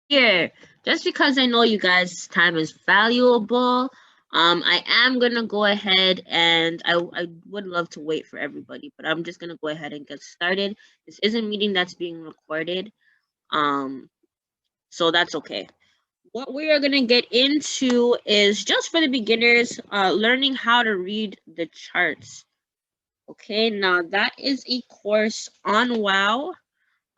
here. Just because I know you guys' time is valuable, I am gonna go ahead and I would love to wait for everybody, but I'm just gonna go ahead and get started. This is a meeting that's being recorded, um, so that's okay. What we are gonna get into is just for the beginners, learning how to read the charts. Okay, now that is a course on WoW.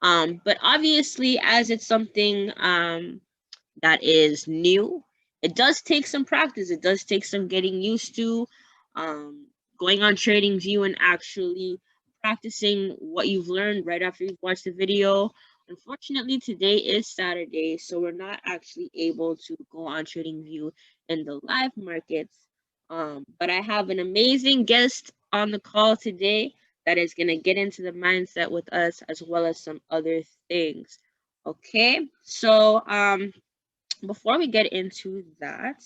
But obviously, as it's something that is new, it does take some practice. It does take some getting used to, um, going on Trading View and actually practicing what you've learned right after you've watched the video. Unfortunately, today is Saturday, so we're not actually able to go on Trading View in the live markets. But I have an amazing guest on the call today that is going to get into the mindset with us as well as some other things. Okay, so before we get into that,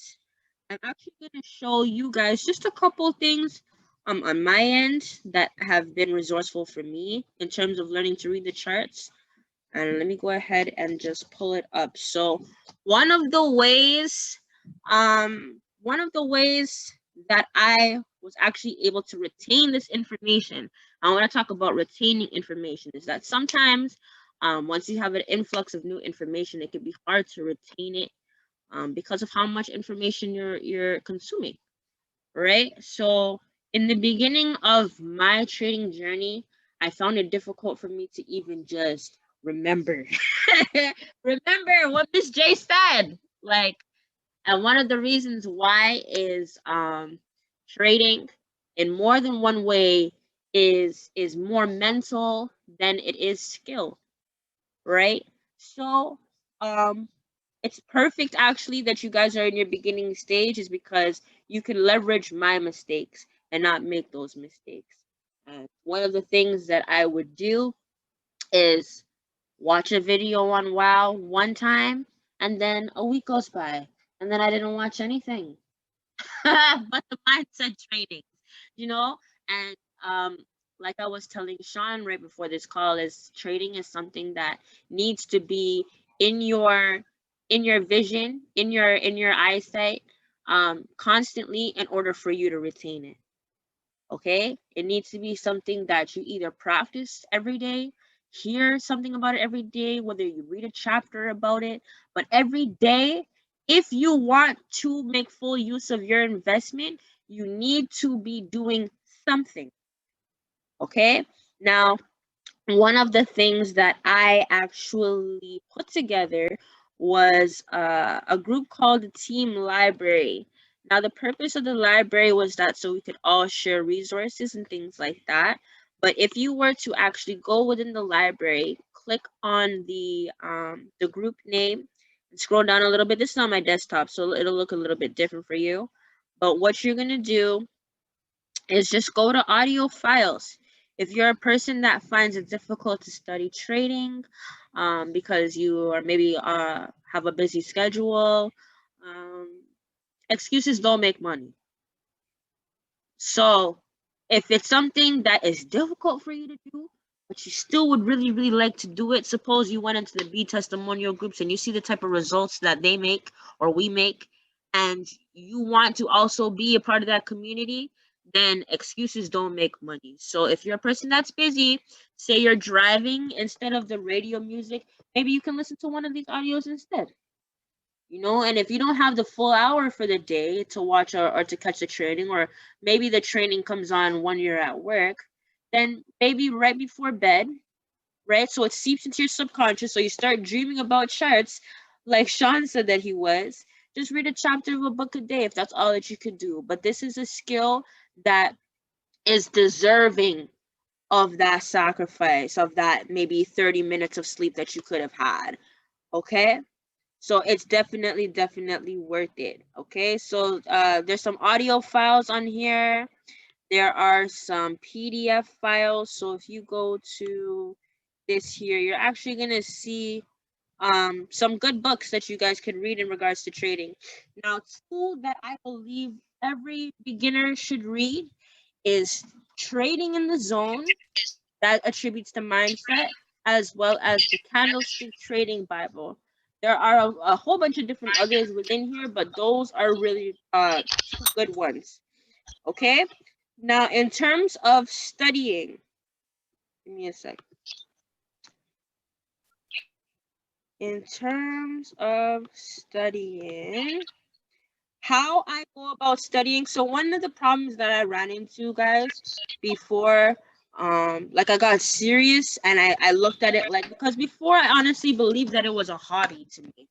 I'm actually going to show you guys just a couple things on my end that have been resourceful for me in terms of learning to read the charts. And let me go ahead and just pull it up. So one of the ways that I was actually able to retain this information, I want to talk about retaining information, is that sometimes once you have an influx of new information, it can be hard to retain it because of how much information you're consuming, right? So in the beginning of my trading journey, I found it difficult for me to even just remember remember what Miss J said. Like, and one of the reasons why is trading in more than one way is more mental than it is skill, right? So um it's perfect actually that you guys are in your beginning stage, is because you can leverage my mistakes and not make those mistakes. And one of the things that I would do is watch a video on WoW one time, and then a week goes by, and then I didn't watch anything but the mindset training, you know? And um, like I was telling Sean right before this call, is trading is something that needs to be in your vision, in your eyesight, constantly in order for you to retain it. Okay, it needs to be something that you either practice every day, hear something about it every day, whether you read a chapter about it, but every day, if you want to make full use of your investment, you need to be doing something. Okay, now one of the things that I actually put together was a group called the Team Library. Now, the purpose of the library was that so we could all share resources and things like that. But if you were to actually go within the library, click on the group name and scroll down a little bit. This is on my desktop, so it'll look a little bit different for you. But what you're gonna do is just go to audio files. If you're a person that finds it difficult to study trading because you are maybe have a busy schedule, um, excuses don't make money. So if it's something that is difficult for you to do, but you still would really, really like to do it, suppose you went into the B testimonial groups and you see the type of results that they make or we make, and you want to also be a part of that community, then excuses don't make money. So if you're a person that's busy, say you're driving, instead of the radio music, maybe you can listen to one of these audios instead. And if you don't have the full hour for the day to watch or to catch the training, or maybe the training comes on when you're at work, then maybe right before bed, right? So it seeps into your subconscious. So you start dreaming about charts, like Sean said that he was. Just read a chapter of a book a day if that's all that you could do. But this is a skill that is deserving of that sacrifice, of that maybe 30 minutes of sleep that you could have had. Okay? So it's definitely worth it. Okay, so there's some audio files on here. There are some PDF files. So if you go to this here, you're actually gonna see some good books that you guys can read in regards to trading. Now, two that I believe every beginner should read is Trading in the Zone, that attributes to mindset, as well as the Candlestick Trading Bible. There are a whole bunch of different others within here, but those are really two good ones. Okay. Now, in terms of studying, give me a sec. In terms of studying, how I go about studying. So one of the problems that I ran into, guys, before like I got serious and I looked at it like, because before I honestly believed that it was a hobby to me.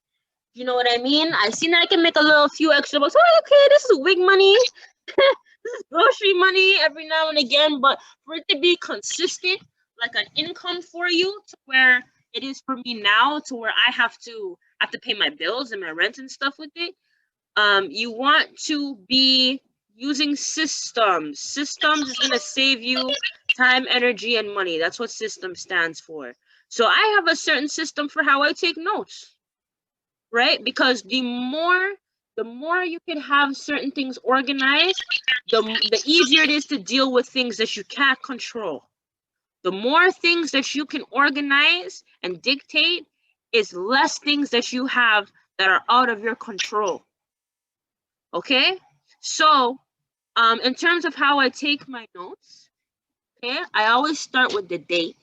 You know what I mean? I seen that I can make a little few extra bucks. Oh, okay, this is wig money. This is grocery money every now and again, but for it to be consistent, like an income for you, to where it is for me now, to where I have to pay my bills and my rent and stuff with it. You want to be using systems. Systems is gonna save you time, energy, and money. That's what system stands for. So I have a certain system for how I take notes, right? Because the more you can have certain things organized, the easier it is to deal with things that you can't control. The more things that you can organize and dictate is less things that you have that are out of your control. Okay? So, in terms of how I take my notes, okay, I always start with the date.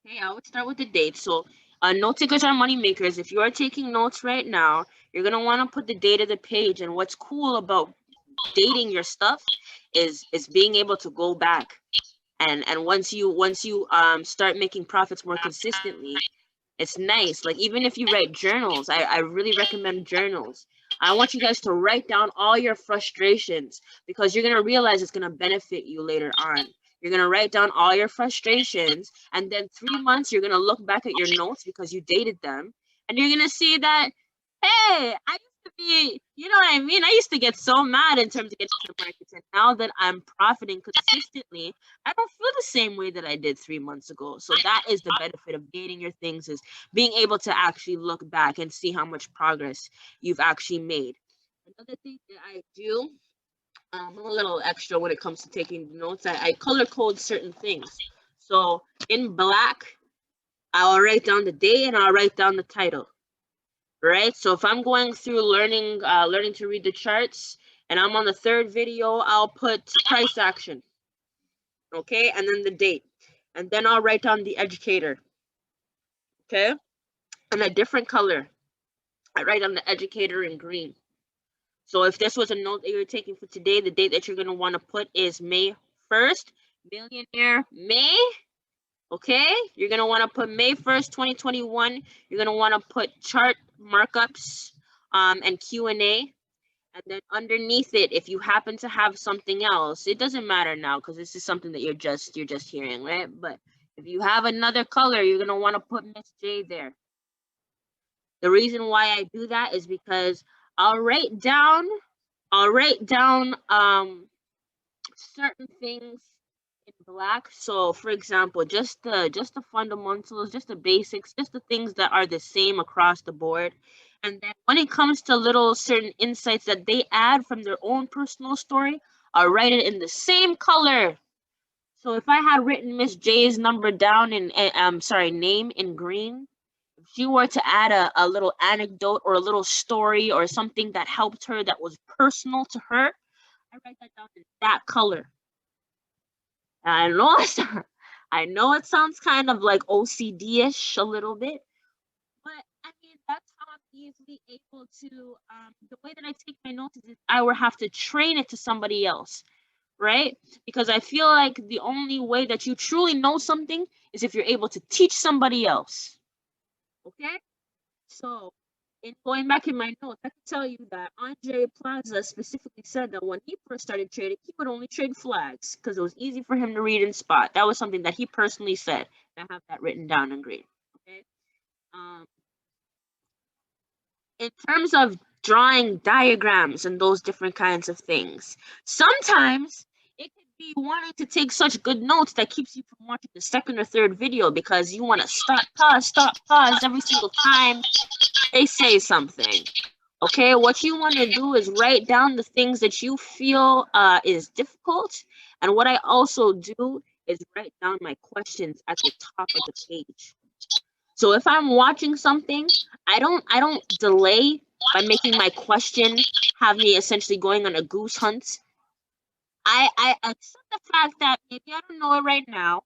Okay, I always start with the date. So, note takers are money makers. If you are taking notes right now, you're gonna want to put the date of the page. And what's cool about dating your stuff is being able to go back. And once you start making profits more consistently, it's nice. Like, even if you write journals, I really recommend journals. I want you guys to write down all your frustrations, because you're going to realize it's going to benefit you later on. You're going to write down all your frustrations, and then 3 months, you're going to look back at your notes because you dated them, and you're going to see that, hey, I used to be, you know what I mean? I used to get so mad in terms of getting to the markets, and now that I'm profiting consistently, I don't feel the same way that I did 3 months ago. So that is the benefit of dating your things, is being able to actually look back and see how much progress you've actually made. Another thing that I do, I'm a little extra when it comes to taking notes. I color code certain things. So in black, I'll write down the day and I'll write down the title. Right? So if I'm going through learning to read the charts and I'm on the third video, I'll put price action. Okay, and then the date. And then I'll write down the educator. Okay, and a different color. I write down the educator in green. So if this was a note that you're taking for today, the date that you're going to want to put is May 1st, Millionaire May. Okay, you're going to want to put May 1st, 2021. You're going to want to put chart markups and Q&A. And then underneath it, if you happen to have something else, it doesn't matter now because this is something that you're just hearing, right? But if you have another color, you're going to want to put Miss J there. The reason why I do that is because I'll write down certain things in black. So for example, just the fundamentals, just the basics, just the things that are the same across the board. And then when it comes to little certain insights that they add from their own personal story, I'll write it in the same color. So if I had written Miss J's number down in name in green, if she were to add a little anecdote or a little story or something that helped her that was personal to her, I write that down in that color. I know it sounds kind of like OCD-ish a little bit, but I mean, that's how I'm easily able to, the way that I take my notes is if I were have to train it to somebody else, right? Because I feel like the only way that you truly know something is if you're able to teach somebody else, okay? So, in going back in my notes, I can tell you that Andre Plaza specifically said that when he first started trading, he would only trade flags because it was easy for him to read and spot. That was something that he personally said. I have that written down in green. Okay. In terms of drawing diagrams and those different kinds of things, sometimes it could be wanting to take such good notes that keeps you from watching the second or third video because you want to stop, pause every single time they say something. Okay, what you want to do is write down the things that you feel is difficult. And what I also do is write down my questions at the top of the page. So if I'm watching something, I don't delay by making my question have me essentially going on a goose hunt. I accept the fact that maybe I don't know it right now,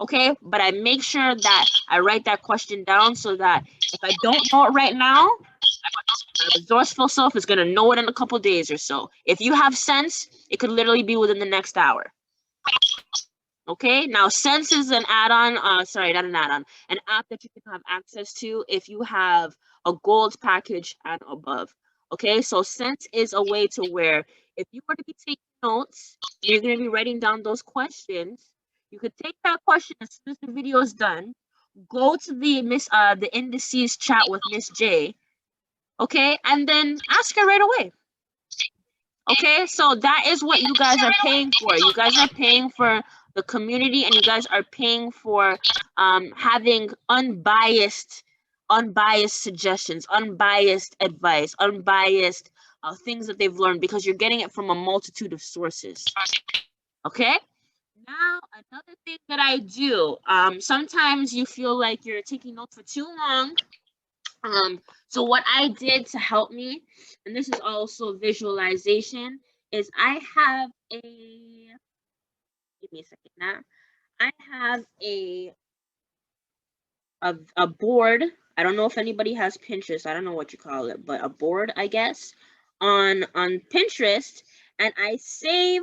okay? But I make sure that I write that question down so that if I don't know it right now, my resourceful self is gonna know it in a couple days or so. If you have sense, it could literally be within the next hour. Okay, now Sense is an add-on, sorry, not an add-on, an app that you can have access to if you have a gold package and above. Okay, so Sense is a way to where if you were to be taking notes and you're going to be writing down those questions, you could take that question as soon as the video is done, go to the indices chat with Miss J, okay, and then ask her right away. Okay, so that is what you guys are paying for. You guys are paying for the community, and you guys are paying for having unbiased suggestions, unbiased advice, unbiased things that they've learned, because you're getting it from a multitude of sources. Okay, now another thing that I do, sometimes you feel like you're taking notes for too long. So what I did to help me, and this is also visualization, is I have a, give me a second now. I have a board. I don't know if anybody has Pinterest. I don't know what you call it, but a board, I guess, on Pinterest, and I save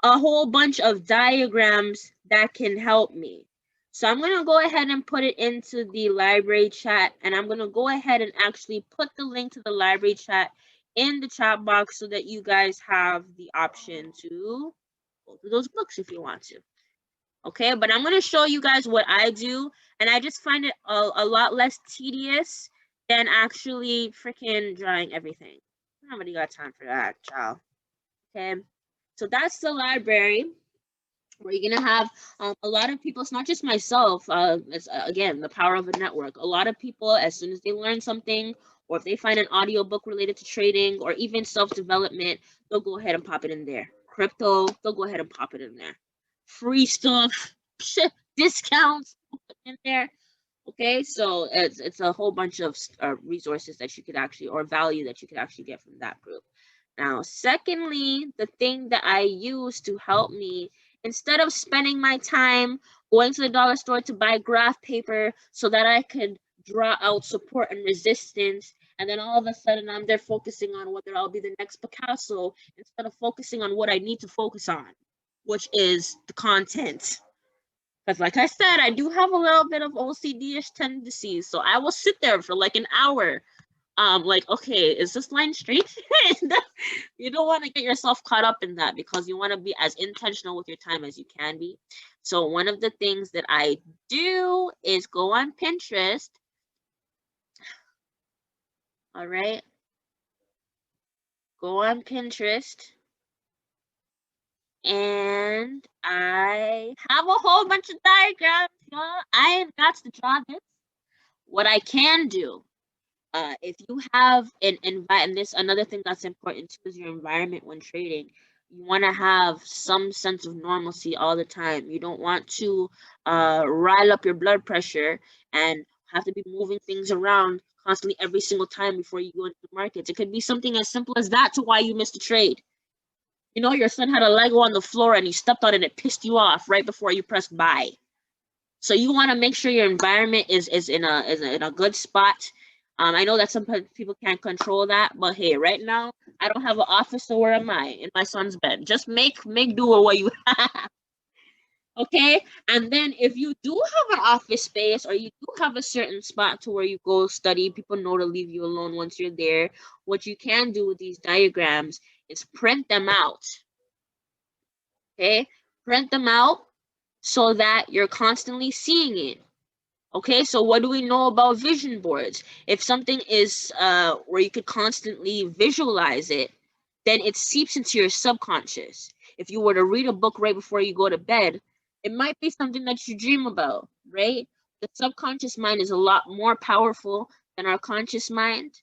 a whole bunch of diagrams that can help me. So I'm going to go ahead and put it into the library chat, and I'm going to go ahead and actually put the link to the library chat in the chat box so that you guys have the option to go through those books if you want to. Okay, but I'm going to show you guys what I do, and I just find it a lot less tedious than actually freaking drawing everything. Nobody got time for that, child. Okay, so that's the library, where you're gonna have a lot of people. It's not just myself. It's again the power of a network. A lot of people, as soon as they learn something, or if they find an audiobook related to trading or even self-development, they'll go ahead and pop it in there. Crypto, they'll go ahead and pop it in there. Free stuff, discounts, in there. Okay, so it's a whole bunch of resources that you could actually, or value that you could actually get from that group. Now, secondly, the thing that I use to help me, instead of spending my time going to the dollar store to buy graph paper so that I could draw out support and resistance, and then all of a sudden I'm there focusing on whether I'll be the next Picasso, instead of focusing on what I need to focus on, which is the content. Because like I said, I do have a little bit of OCD-ish tendencies, so I will sit there for like an hour. Like, okay, is this line straight? You don't want to get yourself caught up in that, because you want to be as intentional with your time as you can be. So one of the things that I do is go on Pinterest. All right. Go on Pinterest. And I have a whole bunch of diagrams, y'all. I ain't got to draw this. What I can do, if you have an environment, and this another thing that's important too is your environment when trading. You want to have some sense of normalcy all the time. You don't want to rile up your blood pressure and have to be moving things around constantly every single time before you go into the markets. It could be something as simple as that to why you missed a trade. You know, your son had a Lego on the floor and you stepped on it and it pissed you off right before you pressed buy. So you want to make sure your environment is in a good spot. I know that some people can't control that, but hey, right now I don't have an office, so where am I? In my son's bed. Just make do with what you have. Okay, and then if you do have an office space, or you do have a certain spot to where you go study, people know to leave you alone once you're there. What you can do with these diagrams is print them out. Okay, print them out so that you're constantly seeing it. Okay, so what do we know about vision boards? If something is where you could constantly visualize it, then it seeps into your subconscious. If you were to read a book right before you go to bed, it might be something that you dream about, right? The subconscious mind is a lot more powerful than our conscious mind,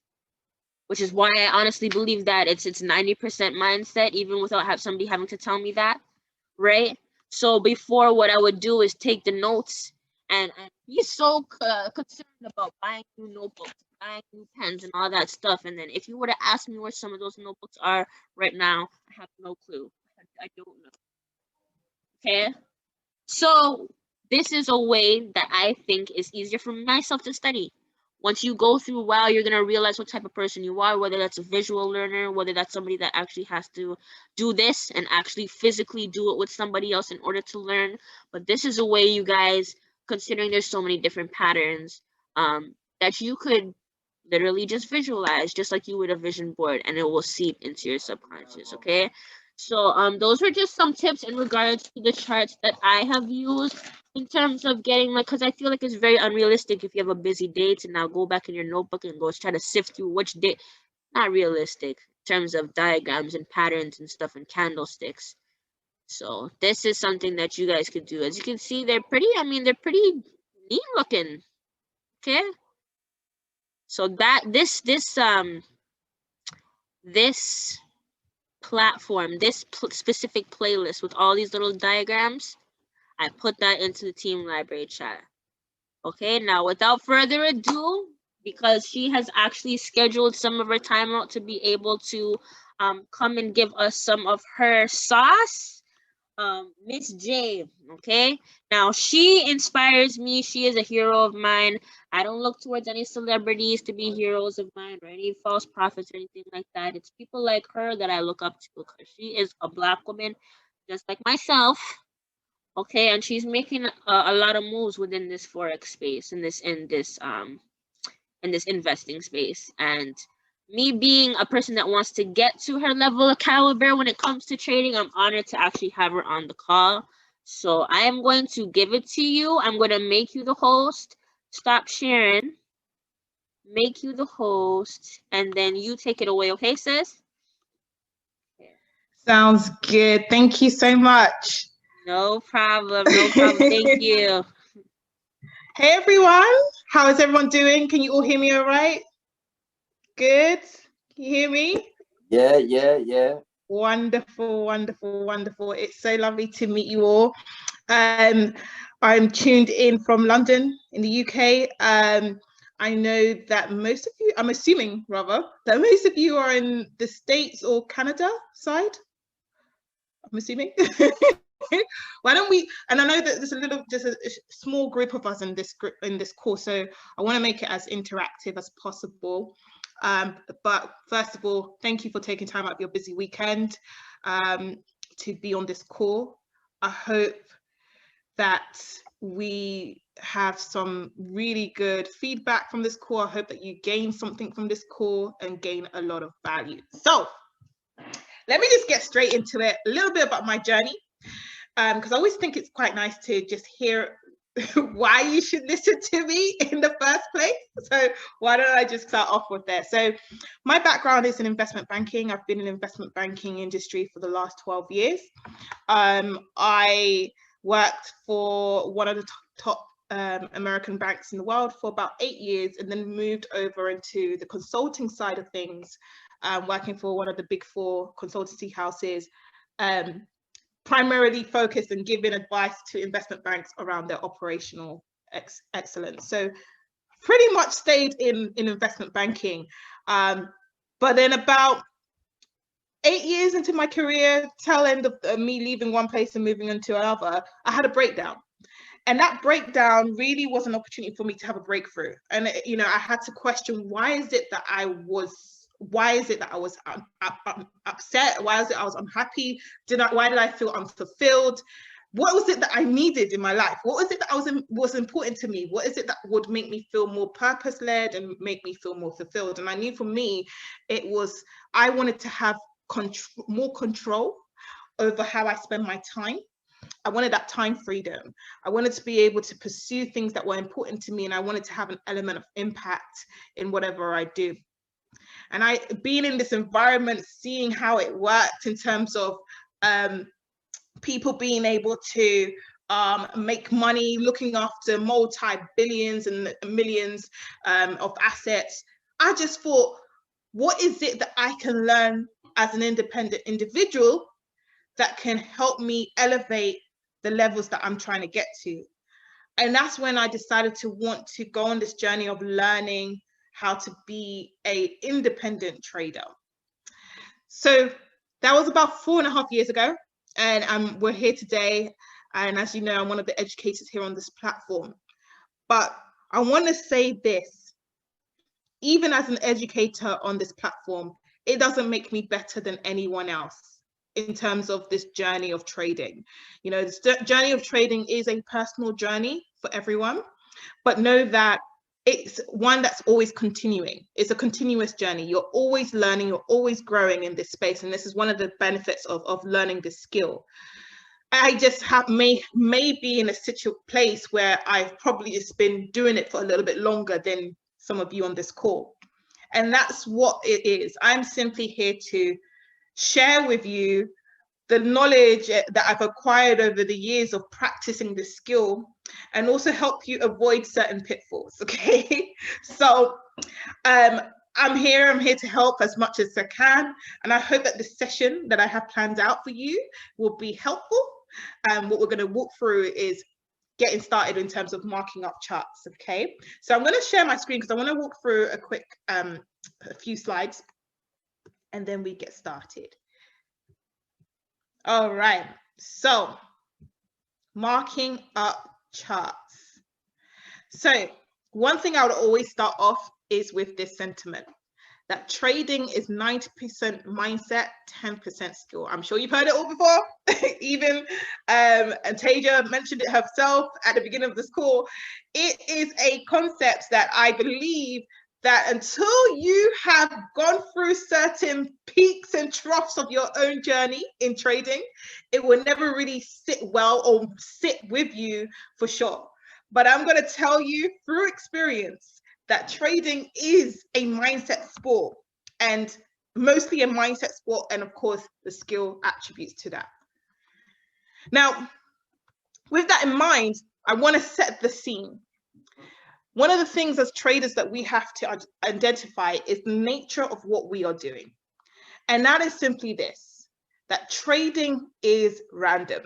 which is why I honestly believe that it's 90% mindset, even without somebody having to tell me that, right? So before, what I would do is take the notes and be so concerned about buying new notebooks, buying new pens, and all that stuff. And then if you were to ask me where some of those notebooks are right now, I have no clue. I don't know. Okay. So this is a way that I think is easier for myself to study. Once you go through a while, you're gonna realize what type of person you are, whether that's a visual learner, whether that's somebody that actually has to do this and actually physically do it with somebody else in order to learn. But this is a way, you guys, considering there's so many different patterns, that you could literally just visualize, just like you would a vision board, and it will seep into your subconscious. Okay. So those were just some tips in regards to the charts that I have used in terms of getting like, because I feel like it's very unrealistic if you have a busy day to now go back in your notebook and go try to sift through which day. Not realistic in terms of diagrams and patterns and stuff and candlesticks. So this is something that you guys could do. As you can see, they're pretty, I mean, they're pretty neat looking. Okay. So that this platform, this specific playlist with all these little diagrams, I put that into the team library chat. Okay, now without further ado, because she has actually scheduled some of her time out to be able to come and give us some of her sauce, Miss J. Okay, now she inspires me. She is a hero of mine. I don't look towards any celebrities to be heroes of mine or any false prophets or anything like that. It's people like her that I look up to because she is a Black woman just like myself. Okay, and she's making a lot of moves within this forex space, in this investing space. And me being a person that wants to get to her level of caliber when it comes to trading, I'm honored to actually have her on the call. So I am going to give it to you. I'm going to make you the host. Stop sharing. Make you the host, and then you take it away, okay, sis? Sounds good. Thank you so much. No problem. No problem. Thank you. Hey everyone, how is everyone doing? Can you all hear me all right? Good? Can you hear me? Yeah. Wonderful, wonderful, wonderful. It's so lovely to meet you all. I'm tuned in from London in the UK. I know that most of you, I'm assuming rather, that most of you are in the States or Canada side. I'm assuming. Why don't we, and I know that there's a small group of us in this course, so I want to make it as interactive as possible. But first of all, thank you for taking time out of your busy weekend to be on this call. I hope that we have some really good feedback from this call. I hope that you gain something from this call and gain a lot of value. So let me just get straight into it, a little bit about my journey, because I always think it's quite nice to just hear why you should listen to me in the first place. So why don't I just start off with that? So my background is in investment banking. I've been in the investment banking industry for the last 12 years. I worked for one of the top American banks in the world for about 8 years, and then moved over into the consulting side of things, working for one of the big 4 consultancy houses, primarily focused on giving advice to investment banks around their operational excellence. So pretty much stayed in investment banking. But then about 8 years into my career, tail end of me leaving one place and moving into another, I had a breakdown. And that breakdown really was an opportunity for me to have a breakthrough. And, you know, I had to question, why is it that I was upset? Why is it I was unhappy? Why did I feel unfulfilled? What was it that I needed in my life? What was it that was important to me? What is it that would make me feel more purpose-led and make me feel more fulfilled? And I knew for me, it was, I wanted to have more control over how I spend my time. I wanted that time freedom. I wanted to be able to pursue things that were important to me, and I wanted to have an element of impact in whatever I do. And being in this environment, seeing how it worked in terms of people being able to make money, looking after multi-billions and millions of assets, I just thought, what is it that I can learn as an independent individual that can help me elevate the levels that I'm trying to get to? And that's when I decided to want to go on this journey of learning how to be an independent trader. So that was about 4.5 years ago, and we're here today. And as you know, I'm one of the educators here on this platform. But I want to say this, even as an educator on this platform, it doesn't make me better than anyone else in terms of this journey of trading. You know, this journey of trading is a personal journey for everyone, but know that it's one that's always continuing. It's a continuous journey. You're always learning, you're always growing in this space. And this is one of the benefits of learning this skill. I just may be in a place where I've probably just been doing it for a little bit longer than some of you on this call. And that's what it is. I'm simply here to share with you the knowledge that I've acquired over the years of practicing this skill, and also help you avoid certain pitfalls, okay? So I'm here to help as much as I can, and I hope that this session that I have planned out for you will be helpful. What we're going to walk through is getting started in terms of marking up charts, okay? So I'm going to share my screen because I want to walk through a quick a few slides, and then we get started. All right, so marking up charts. So one thing I would always start off is with this sentiment, that trading is 90% mindset, 10% skill. I'm sure you've heard it all before. Even Antasia mentioned it herself at the beginning of this call. It is a concept that I believe that until you have gone through certain peaks and troughs of your own journey in trading, it will never really sit well or sit with you for sure. But I'm going to tell you through experience that trading is a mindset sport, and mostly a mindset sport, and of course the skill attributes to that. Now, with that in mind, I want to set the scene. One of the things as traders that we have to identify is the nature of what we are doing. And that is simply this, that trading is random.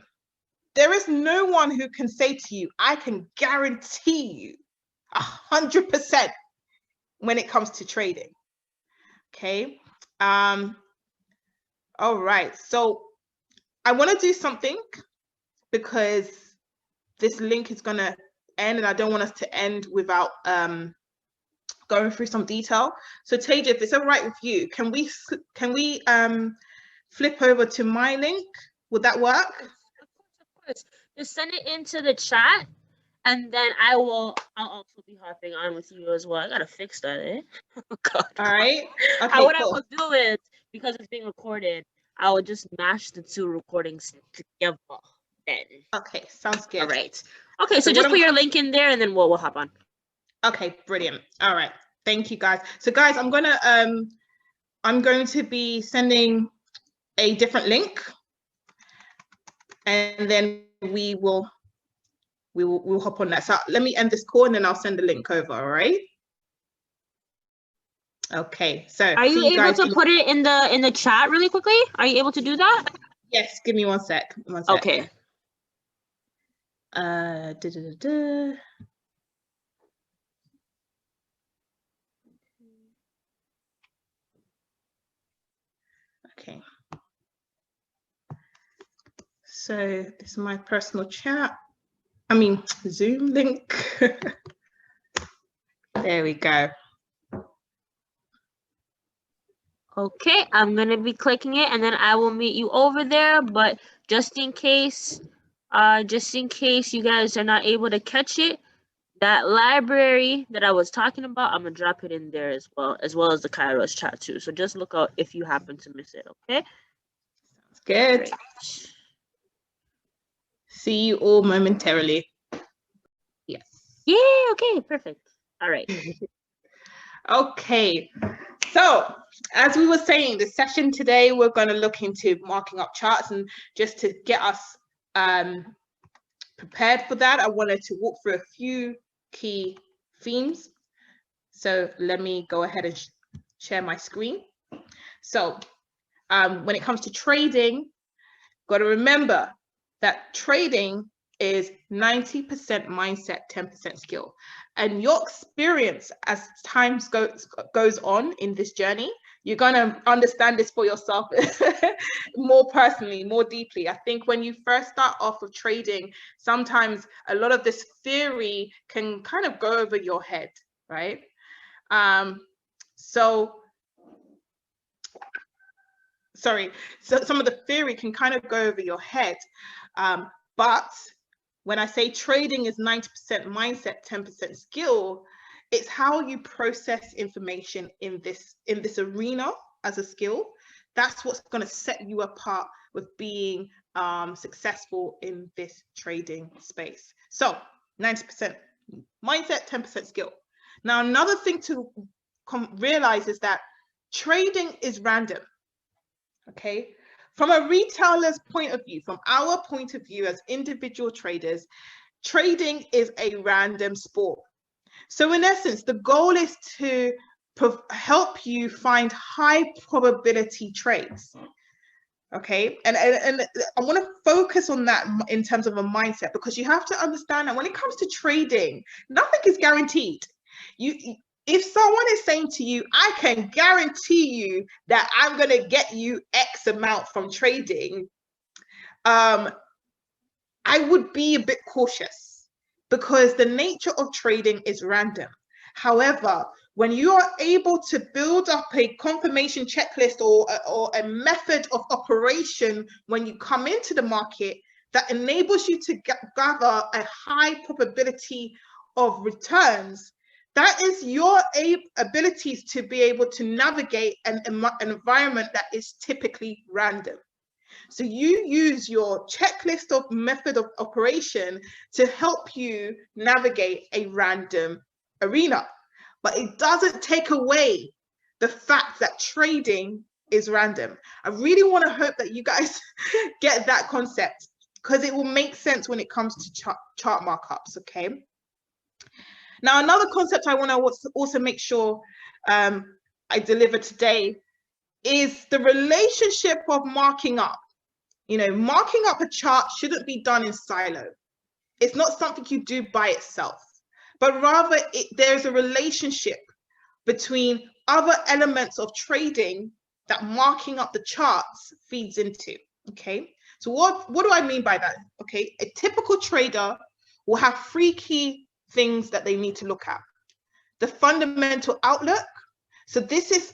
There is no one who can say to you, I can guarantee you 100% when it comes to trading. Okay. All right. So I want to do something, because this link is going to end, and I don't want us to end without going through some detail. So Taja, if it's all right with you, can we flip over to my link? Would that work? Of course. Just send it into the chat, and then I'll also be hopping on with you as well. I gotta fix that, eh? Oh God. All right. Okay, what cool. I will do is, because it's being recorded, I will just mash the two recordings together then. Okay, sounds good. All right. Okay, so just put your link in there, and then we'll hop on. Okay, brilliant. All right. Thank you, guys. So guys, I'm going to be sending a different link, and then we'll hop on that. So let me end this call, and then I'll send the link over. All right. Okay. So are you able to put it in the chat really quickly? Are you able to do that? Yes. Give me 1 sec. 1 sec. Okay. Okay. So this is my personal chat. I mean, Zoom link. There we go. Okay, I'm gonna be clicking it, and then I will meet you over there. But just in case you guys are not able to catch it, that library that I was talking about, I'm gonna drop it in there as well as the Kairos chat too. So just look out if you happen to miss it. Okay. Sounds good. Great. See you all momentarily. Yes. Yeah. Okay. Perfect. All right. Okay. So as we were saying, the session today, we're going to look into marking up charts, and just to get us prepared for that, I wanted to walk through a few key themes. So let me go ahead and share my screen. So when it comes to trading, got to remember that trading is 90% mindset, 10% skill. And your experience as time goes on in this journey, you're going to understand this for yourself more personally, more deeply. I think when you first start off with trading, sometimes a lot of this theory can kind of go over your head, right? So some of the theory can kind of go over your head. But when I say trading is 90% mindset, 10% skill, it's how you process information in this arena as a skill. That's what's going to set you apart with being successful in this trading space. So 90% mindset, 10% skill. Now, another thing to realize is that trading is random. Okay, from a retailer's point of view, from our point of view as individual traders, trading is a random sport. So in essence, the goal is to help you find high probability trades. Okay, and I want to focus on that in terms of a mindset, because you have to understand that when it comes to trading, nothing is guaranteed. If someone is saying to you, I can guarantee you that I'm going to get you X amount from trading, I would be a bit cautious, because the nature of trading is random. However, when you are able to build up a confirmation checklist or a method of operation when you come into the market that enables you to gather a high probability of returns, that is your abilities to be able to navigate an environment that is typically random. So you use your checklist of method of operation to help you navigate a random arena. But it doesn't take away the fact that trading is random. I really want to hope that you guys get that concept, because it will make sense when it comes to chart markups, okay? Now, another concept I want to also make sure I deliver today is the relationship of marking up. You know, marking up a chart shouldn't be done in silo. It's not something you do by itself, but rather there's a relationship between other elements of trading that marking up the charts feeds into, okay? So what do I mean by that? Okay, a typical trader will have 3 key things that they need to look at. The fundamental outlook. So this is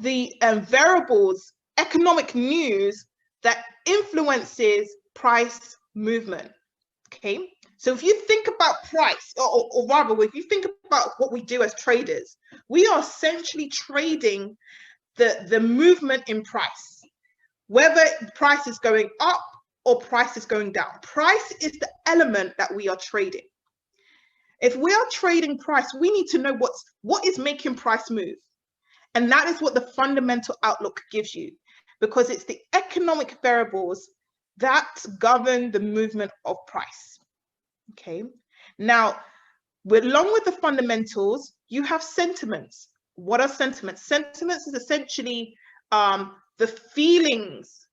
the variables, economic news that influences price movement. Okay, so if you think about price, or rather, if you think about what we do as traders, we are essentially trading the movement in price, whether price is going up or price is going down. Price is the element that we are trading. If we are trading price, we need to know what is making price move. And that is what the fundamental outlook gives you, because it's the economic variables that govern the movement of price. Okay. Now, along with the fundamentals, you have sentiments. What are sentiments? Sentiments is essentially the feelings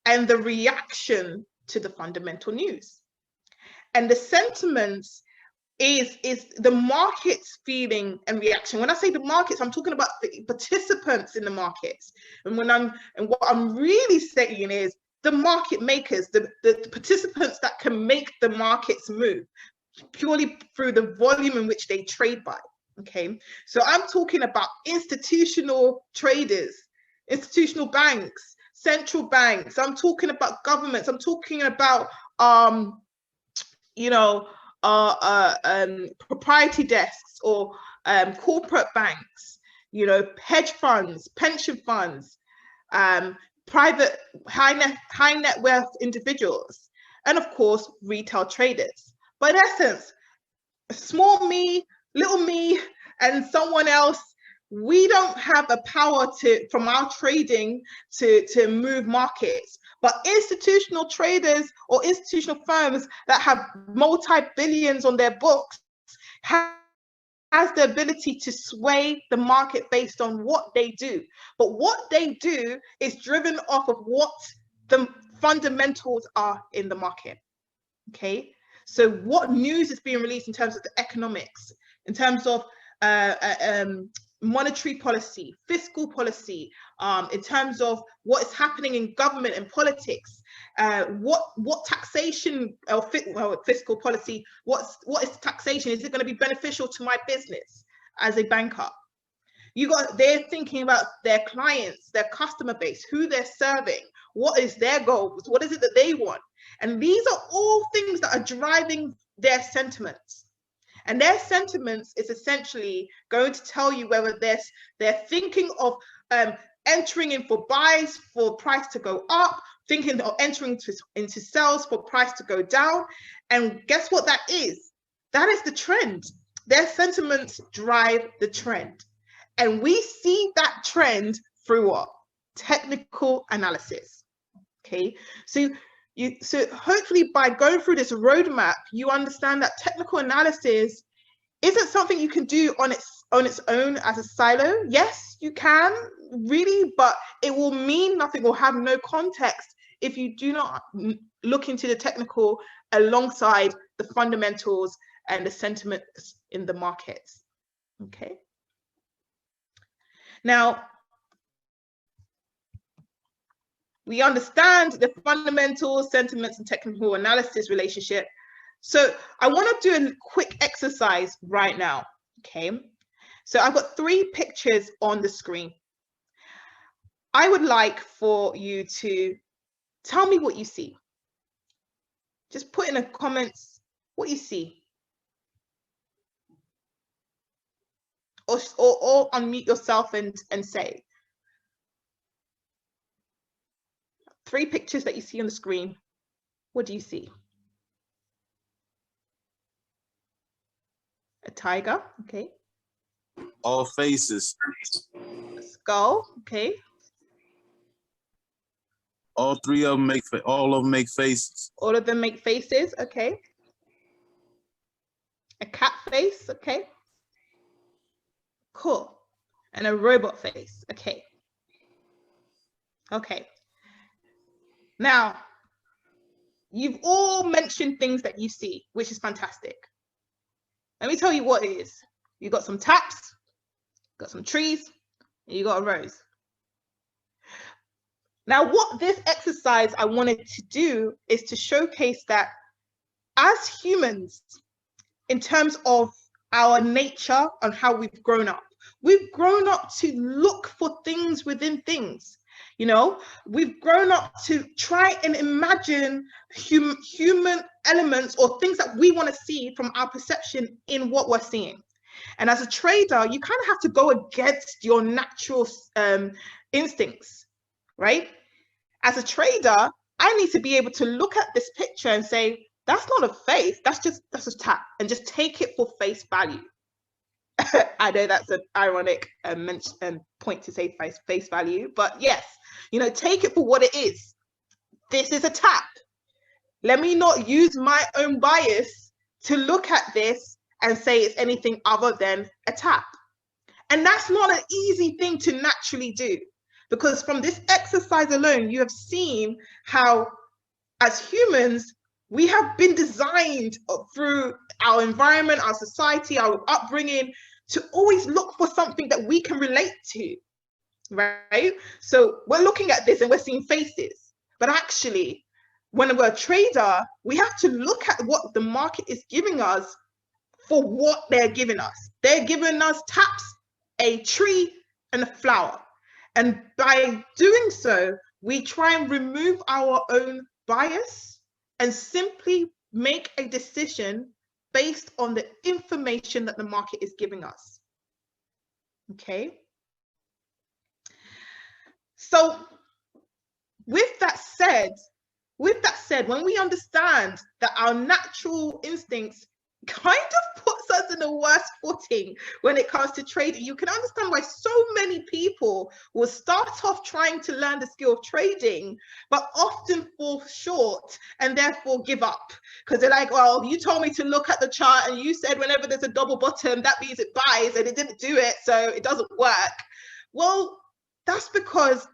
and the reaction to the fundamental news. And the sentiments is the market's feeling and reaction. When I say the markets, I'm talking about the participants in the markets. And what I'm really saying is the market makers, the participants that can make the markets move purely through the volume in which they trade by. Okay, so I'm talking about institutional traders, institutional banks, central banks. I'm talking about governments. I'm talking about proprietary desks or corporate banks, hedge funds, pension funds, private high net worth individuals, and of course retail traders. But in essence, small me, little me, and someone else, we don't have a power from our trading to move markets. But institutional traders or institutional firms that have multi-billions on their books has the ability to sway the market based on what they do. But what they do is driven off of what the fundamentals are in the market. Okay, So what news is being released in terms of the economics, in terms of monetary policy, fiscal policy, in terms of what is happening in government and politics, what taxation or fiscal policy, what is taxation? Is it going to be beneficial to my business as a banker? They're thinking about their clients, their customer base, who they're serving, what is their goals, what is it that they want? And these are all things that are driving their sentiments. And their sentiments is essentially going to tell you whether they're thinking of entering in for buys for price to go up, thinking of entering into sales for price to go down. And guess what that is? That is the trend. Their sentiments drive the trend. And we see that trend through what? Technical analysis. Okay, so hopefully by going through this roadmap, you understand that technical analysis isn't something you can do on its own as a silo. Yes, you can, really, but it will mean nothing or have no context if you do not look into the technical alongside the fundamentals and the sentiments in the markets. Okay. Now, we understand the fundamental sentiments and technical analysis relationship. So I want to do a quick exercise right now, okay? So I've got 3 pictures on the screen. I would like for you to tell me what you see. Just put in the comments what you see. Or unmute yourself and say. 3 pictures that you see on the screen. What do you see? A tiger, okay. All faces. A skull, okay. All 3 of them make all of them make faces. All of them make faces, okay. A cat face, okay. Cool. And a robot face, okay. Okay. Now, you've all mentioned things that you see, which is fantastic. Let me tell you what it is. You got some taps, got some trees, and you got a rose. Now, what this exercise I wanted to do is to showcase that as humans, in terms of our nature and how we've grown up to look for things within things. You know, we've grown up to try and imagine human elements or things that we want to see from our perception in what we're seeing. And as a trader, you kind of have to go against your natural instincts, right? As a trader, I need to be able to look at this picture and say, that's not a face, that's just tap, and just take it for face value. I know that's an ironic point to say face value, but yes, you know, take it for what it is. This is a tap. Let me not use my own bias to look at this and say it's anything other than a tap. And that's not an easy thing to naturally do, because from this exercise alone, you have seen how as humans, we have been designed through our environment, our society, our upbringing, to always look for something that we can relate to, right? So we're looking at this and we're seeing faces, but actually, when we're a trader, we have to look at what the market is giving us for what they're giving us. They're giving us taps, a tree, and a flower. And by doing so, we try and remove our own bias and simply make a decision based on the information that the market is giving us. Okay. So with that said, when we understand that our natural instincts kind of puts us in a worse footing when it comes to trading, you can understand why so many people will start off trying to learn the skill of trading, but often fall short and therefore give up. Because they're like, well, you told me to look at the chart and you said whenever there's a double bottom, that means it buys, and it didn't do it, so it doesn't work. Well, that's because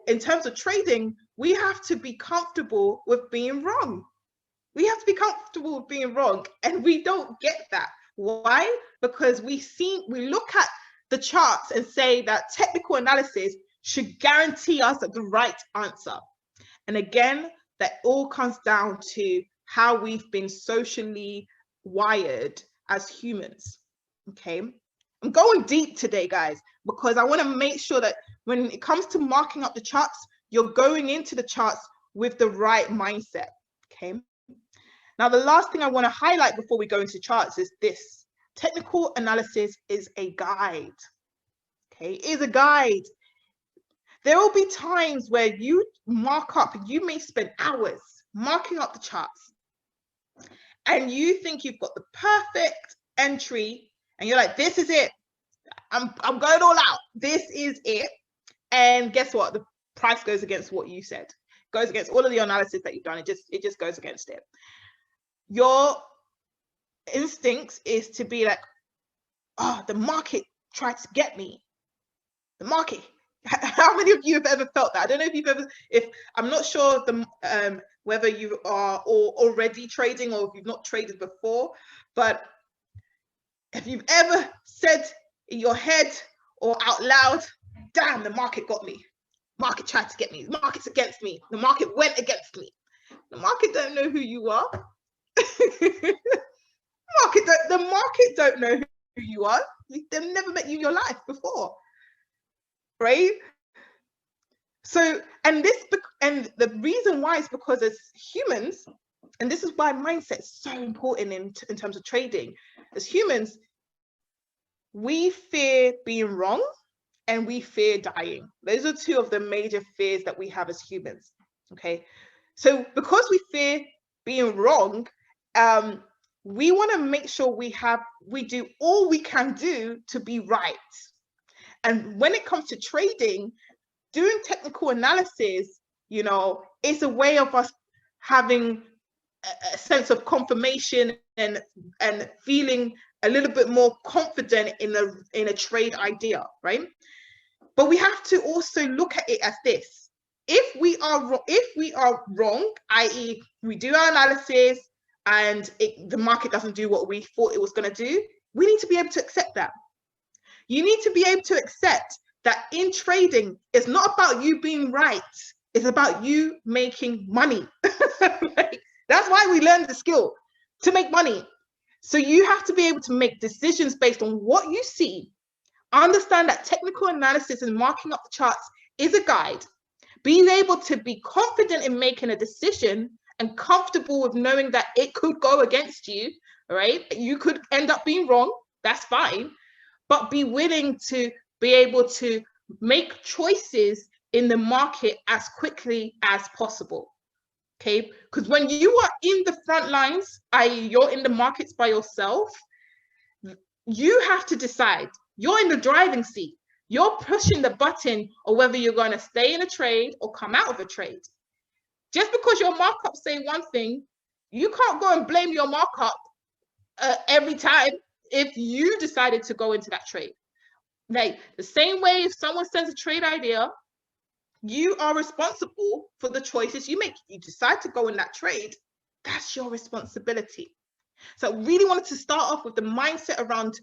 in terms of trading, we have to be comfortable with being wrong. We have to be comfortable with being wrong, and we don't get that. Why? Because we look at the charts and say that technical analysis should guarantee us the right answer. And again, that all comes down to how we've been socially wired as humans. Okay, I'm going deep today, guys, because I want to make sure that when it comes to marking up the charts, you're going into the charts with the right mindset. Okay. Now, the last thing I want to highlight before we go into charts is this: technical analysis is a guide. Okay, it is a guide. There will be times where you mark up, you may spend hours marking up the charts, and you think you've got the perfect entry, and you're like, this is it. I'm going all out. This is it. And guess what? The price goes against what you said. Goes against all of the analysis that you've done. It just goes against it. Your instincts is to be like, oh, the market tried to get me. The market. How many of you have ever felt that? I don't know if you've ever, I'm not sure whether you are already trading or if you've not traded before, but if you've ever said in your head or out loud, damn, the market got me. Market tried to get me. The market's against me. The market went against me. The market don't know who you are. The market don't know who you are. They've never met you in your life before, right? So, and the reason why is because as humans, and this is why mindset is so important in terms of trading. As humans, we fear being wrong and we fear dying. Those are two of the major fears that we have as humans. Okay, so because we fear being wrong, we want to make sure we do all we can do to be right. And when it comes to trading, doing technical analysis, you know, is a way of us having a sense of confirmation and feeling a little bit more confident in a trade idea, right? But we have to also look at it as this: if we are wrong, i.e., we do our analysis and the market doesn't do what we thought it was going to do, we need to be able to accept that. You need to be able to accept that in trading, it's not about you being right. It's about you making money. Right? That's why we learned the skill, to make money. So you have to be able to make decisions based on what you see. Understand that technical analysis and marking up the charts is a guide. Being able to be confident in making a decision and comfortable with knowing that it could go against you, right? You could end up being wrong. That's fine. But be willing to be able to make choices in the market as quickly as possible. Okay, because when you are in the front lines, i.e., you're in the markets by yourself, you have to decide. You're in the driving seat. You're pushing the button of whether you're going to stay in a trade or come out of a trade. Just because your markups say one thing, you can't go and blame your markup every time if you decided to go into that trade. Like the same way, if someone sends a trade idea, you are responsible for the choices you make. You decide to go in that trade, that's your responsibility. So I really wanted to start off with the mindset around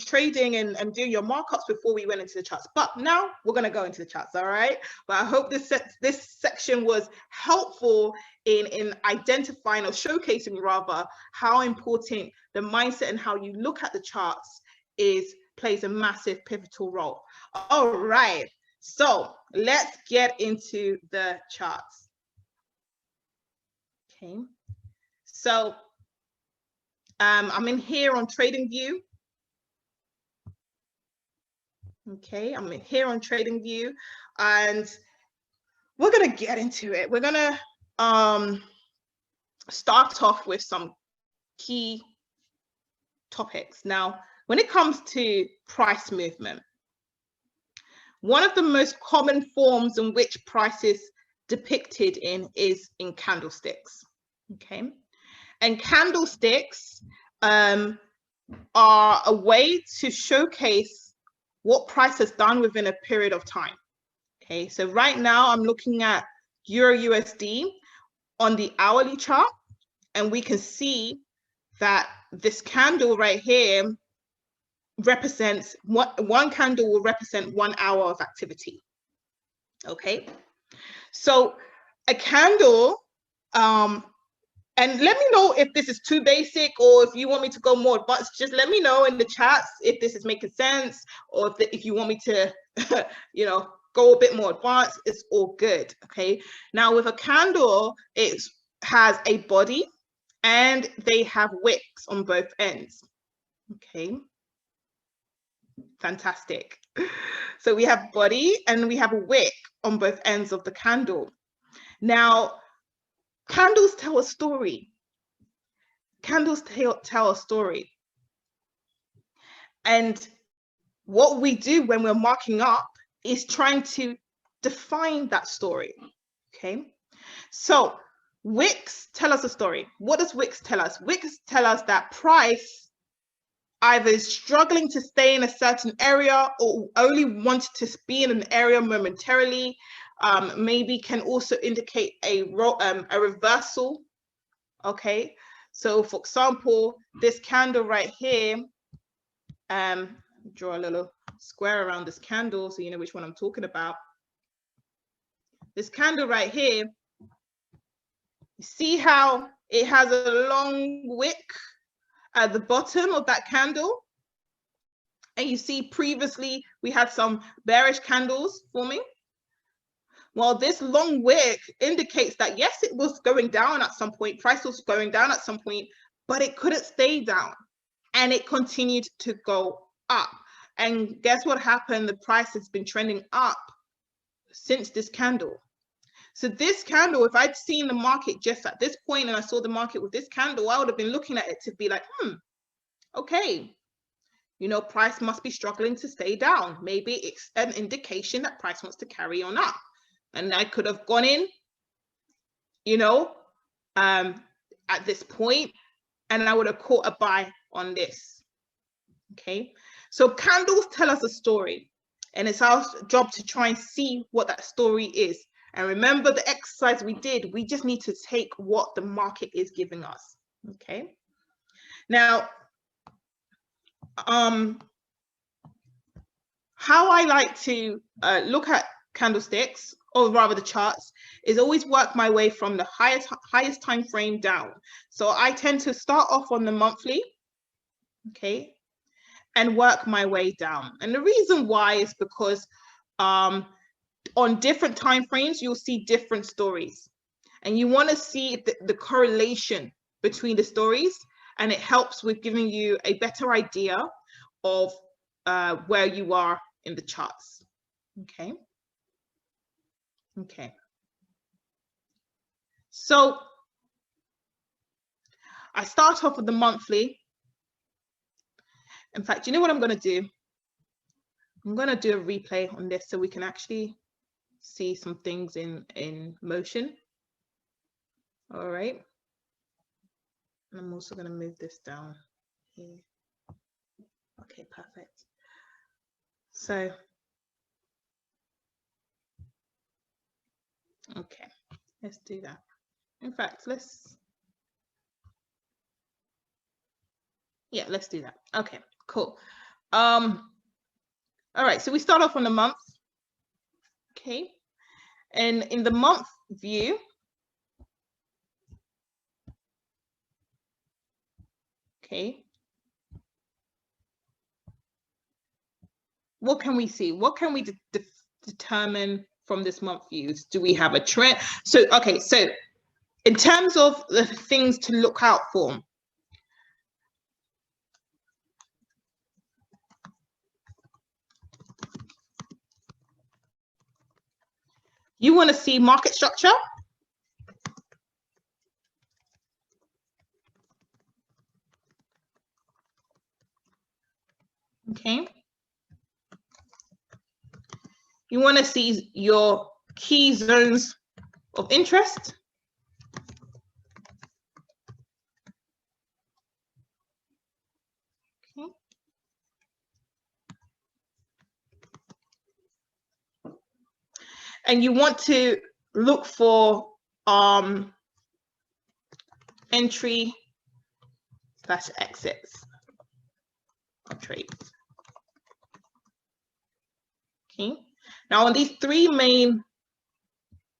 trading and doing your markups before we went into the charts. But now we're going to go into the charts, all right? But I hope this section was helpful in identifying or showcasing rather how important the mindset and how you look at the charts plays a massive pivotal role. All right, so let's get into the charts. Okay, so I'm in here on TradingView. Okay, I'm in here on TradingView, and we're gonna get into it. We're gonna start off with some key topics. Now, when it comes to price movement, one of the most common forms in which price is depicted is in candlesticks. Okay, and candlesticks are a way to showcase what price has done within a period of time. Okay, so right now I'm looking at Euro USD on the hourly chart, and we can see that this candle right here represents one candle will represent 1 hour of activity. Okay, so a candle, and let me know if this is too basic or if you want me to go more advanced. Just let me know in the chats if this is making sense, or if you want me to you know, go a bit more advanced. It's all good. Okay, now with a candle, it has a body and they have wicks on both ends. Okay, fantastic. So we have body and we have a wick on both ends of the candle. Now, candles tell a story. Candles tell a story. And what we do when we're marking up is trying to define that story. Okay, so wicks tell us a story. What does wicks tell us? Wicks tell us that price either is struggling to stay in a certain area or only wanted to be in an area momentarily. Maybe can also indicate a reversal. Okay, so for example, this candle right here, draw a little square around this candle so you know which one I'm talking about. This candle right here, you see how it has a long wick at the bottom of that candle? And you see previously we had some bearish candles forming. Well, this long wick indicates that yes, it was going down at some point, price was going down at some point, but it couldn't stay down and it continued to go up. And guess what happened? The price has been trending up since this candle. So this candle, if I'd seen the market just at this point and I saw the market with this candle, I would have been looking at it to be like, okay, you know, price must be struggling to stay down. Maybe it's an indication that price wants to carry on up. And I could have gone in, you know, at this point, and I would have caught a buy on this. Okay, so candles tell us a story, and it's our job to try and see what that story is. And remember the exercise we did, we just need to take what the market is giving us. Okay, now how I like to look at candlesticks, or rather the charts, is always work my way from the highest time frame down. So I tend to start off on the monthly, okay, and work my way down. And the reason why is because on different time frames, you'll see different stories. And you want to see the correlation between the stories, and it helps with giving you a better idea of where you are in the charts. Okay. Okay. So I start off with the monthly. In fact, you know what I'm going to do? I'm going to do a replay on this so we can actually see some things in motion. All right. And I'm also going to move this down here. Okay, perfect. So, okay, let's do that. In fact, let's do that. Okay, cool. All right, so we start off on the month. Okay, and in the month view, okay, what can we see? What can we determine from this month views? Do we have a trend? So, okay, so in terms of the things to look out for, you want to see market structure. Okay. You want to see your key zones of interest. Okay. And you want to look for entry / exits of trades. Okay. Now on these three main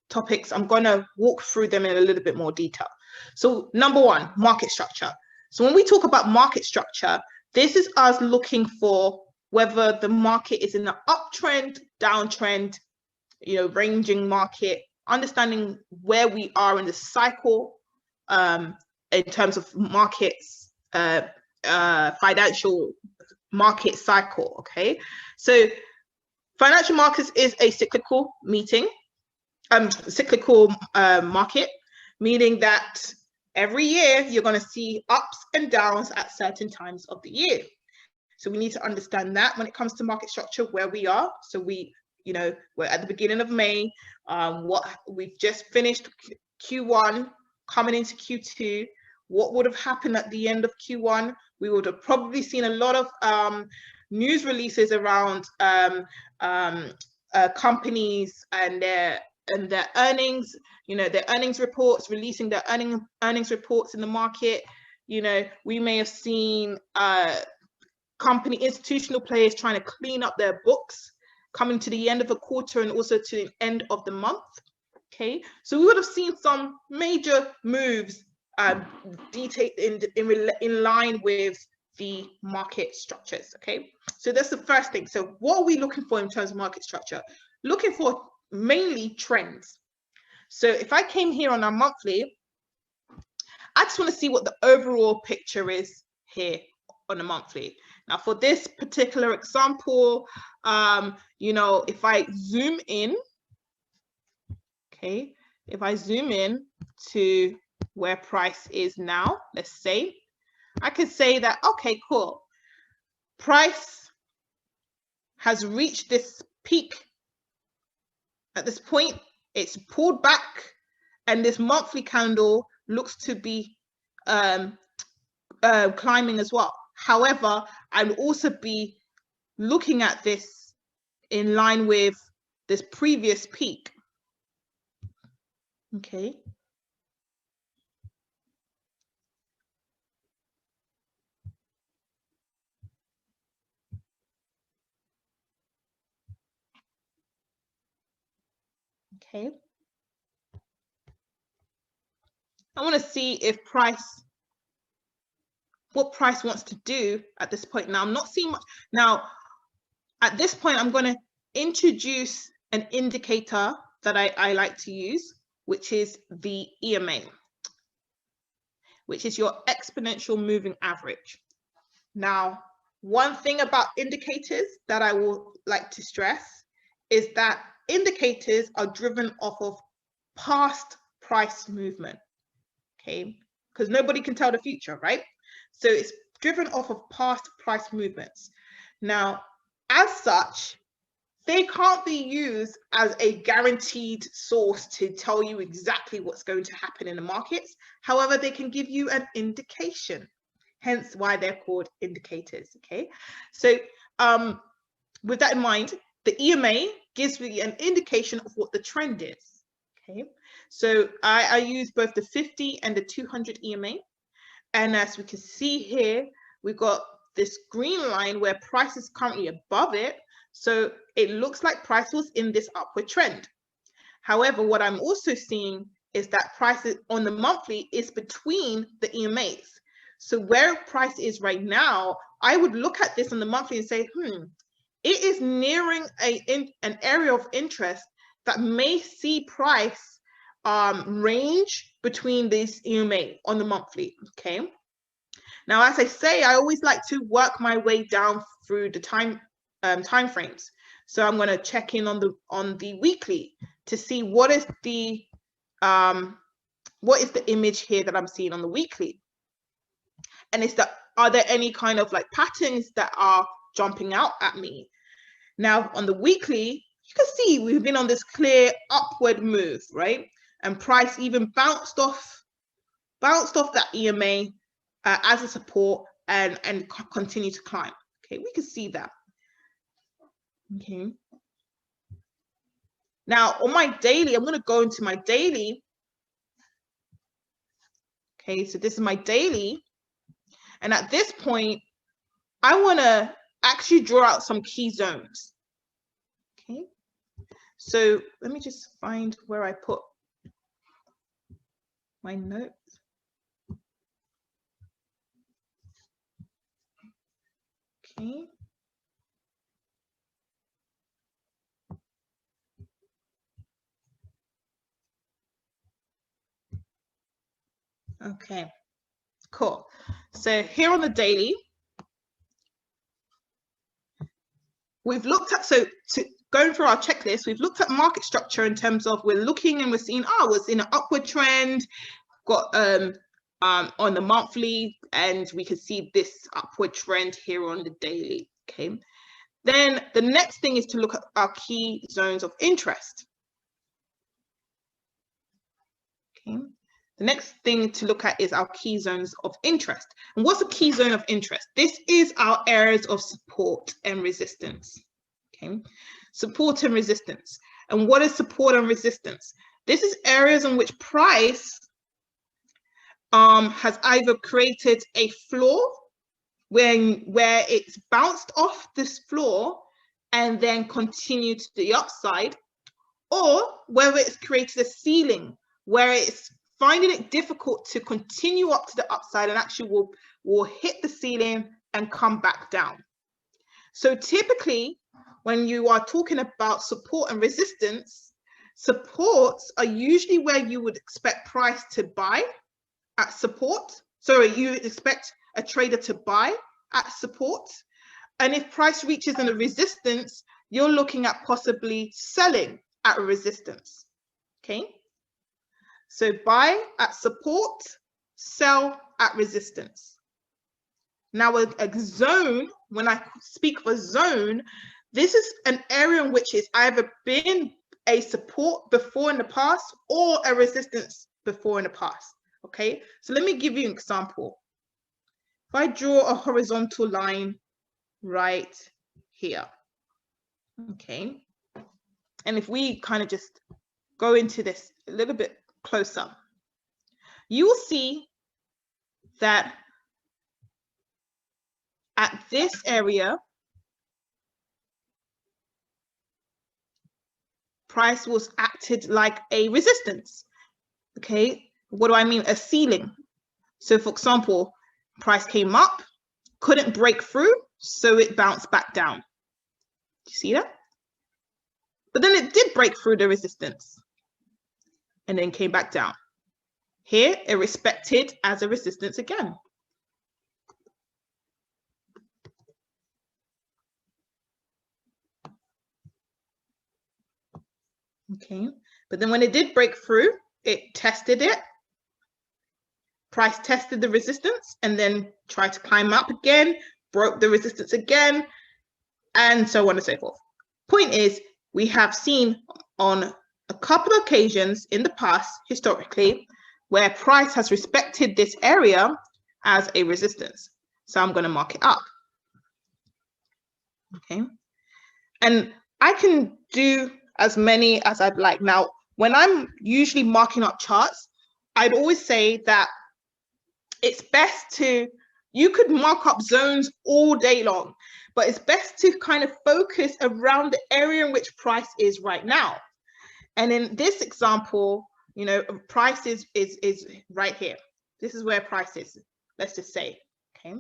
topics, I'm going to walk through them in a little bit more detail. So number one, market structure. So when we talk about market structure, this is us looking for whether the market is in an uptrend, downtrend, ranging market, understanding where we are in the cycle in terms of markets, financial market cycle. Okay, so financial markets is a cyclical market, meaning that every year you're going to see ups and downs at certain times of the year. So we need to understand that when it comes to market structure, where we are. So we're at the beginning of May. We've just finished Q1, coming into Q2. What would have happened at the end of Q1? We would have probably seen a lot of news releases around companies and their earnings, their earnings reports, releasing their earnings reports in the market. We may have seen institutional players trying to clean up their books, coming to the end of a quarter and also to the end of the month. Okay, so we would have seen some major moves in line with the market structures. Okay, so that's the first thing. So what are we looking for in terms of market structure? Looking for mainly trends. So if I came here on our monthly, I just want to see what the overall picture is here on a monthly. Now for this particular example, if I zoom in, okay, if I zoom in to where price is now, let's say, I could say that, okay, cool. Price has reached this peak. At this point, it's pulled back, and this monthly candle looks to be climbing as well. However, I'll also be looking at this in line with this previous peak. Okay. Okay. I want to see if what price wants to do at this point. Now, I'm not seeing much. Now, at this point, I'm going to introduce an indicator that I like to use, which is the EMA, which is your exponential moving average. Now, one thing about indicators that I would like to stress is that indicators are driven off of past price movement, okay? Because nobody can tell the future, right? So it's driven off of past price movements. Now, as such, they can't be used as a guaranteed source to tell you exactly what's going to happen in the markets. However, they can give you an indication, hence why they're called indicators, okay? So with that in mind, the EMA gives me an indication of what the trend is, okay? So I use both the 50 and the 200 EMA. And as we can see here, we've got this green line where price is currently above it. So it looks like price was in this upward trend. However, what I'm also seeing is that price on the monthly is between the EMAs. So where price is right now, I would look at this on the monthly and say, it is nearing an area of interest that may see price range between these EMA on the monthly, okay? Now, as I say, I always like to work my way down through the time frames. So I'm going to check in on the weekly to see what is the image here that I'm seeing on the weekly, and are there any kind of like patterns that are jumping out at me? Now on the weekly, you can see we've been on this clear upward move, right? And price even bounced off that EMA as a support and continue to climb. Okay, we can see that. Okay. Now on my daily, I'm going to go into my daily. Okay, so this is my daily. And at this point, I want to actually draw out some key zones. Okay, so let me just find where I put my notes. Okay. Okay, cool. So here on the daily, we've looked at, going through our checklist, we've looked at market structure in terms of we're looking and we're seeing, oh, it's in an upward trend, got on the monthly, and we can see this upward trend here on the daily. Okay. Then the next thing is to look at our key zones of interest. Okay. The next thing to look at is our key zones of interest. And what's a key zone of interest? This is our areas of support and resistance. Okay. Support and resistance. And what is support and resistance? This is areas in which price has either created a floor where it's bounced off this floor and then continued to the upside, or whether it's created a ceiling where it's finding it difficult to continue up to the upside and actually will hit the ceiling and come back down. So typically, when you are talking about support and resistance, supports are usually where you would expect price to buy at support. Sorry, you expect a trader to buy at support. And if price reaches a resistance, you're looking at possibly selling at a resistance. Okay. So buy at support, sell at resistance. Now a zone, when I speak of a zone, this is an area in which it's either been a support before in the past or a resistance before in the past. Okay, so let me give you an example. If I draw a horizontal line right here, okay, and if we kind of just go into this a little bit closer, you will see that at this area, price was acted like a resistance. Okay, what do I mean? A ceiling. So for example, price came up, couldn't break through, so it bounced back down. Do you see that? But then it did break through the resistance and then came back down. Here, it respected as a resistance again. Okay, but then when it did break through, it tested it. Price tested the resistance and then tried to climb up again, broke the resistance again, and so on and so forth. Point is, we have seen on a couple of occasions in the past, historically, where price has respected this area as a resistance. So I'm going to mark it up. Okay, and I can do as many as I'd like. Now, when I'm usually marking up charts, I'd always say that it's best to, you could mark up zones all day long, but it's best to kind of focus around the area in which price is right now. And in this example, you know, price is right here. This is where price is, let's just say, okay?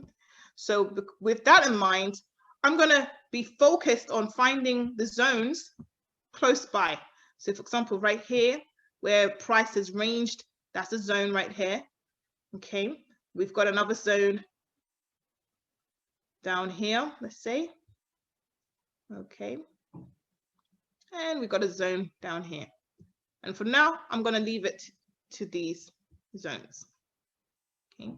So with that in mind, I'm gonna be focused on finding the zones close by. So for example, right here, where price is ranged, that's a zone right here, okay? We've got another zone down here, let's say, okay? And we've got a zone down here. And for now, I'm gonna leave it to these zones, okay?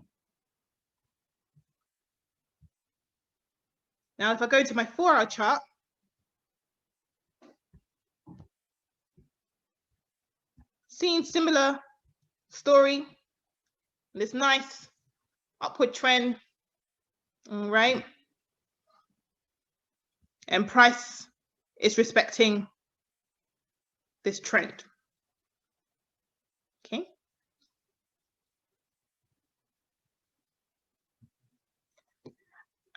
Now, if I go to my 4-hour chart, seeing similar story, this nice upward trend, all right? And price is respecting this trend, okay?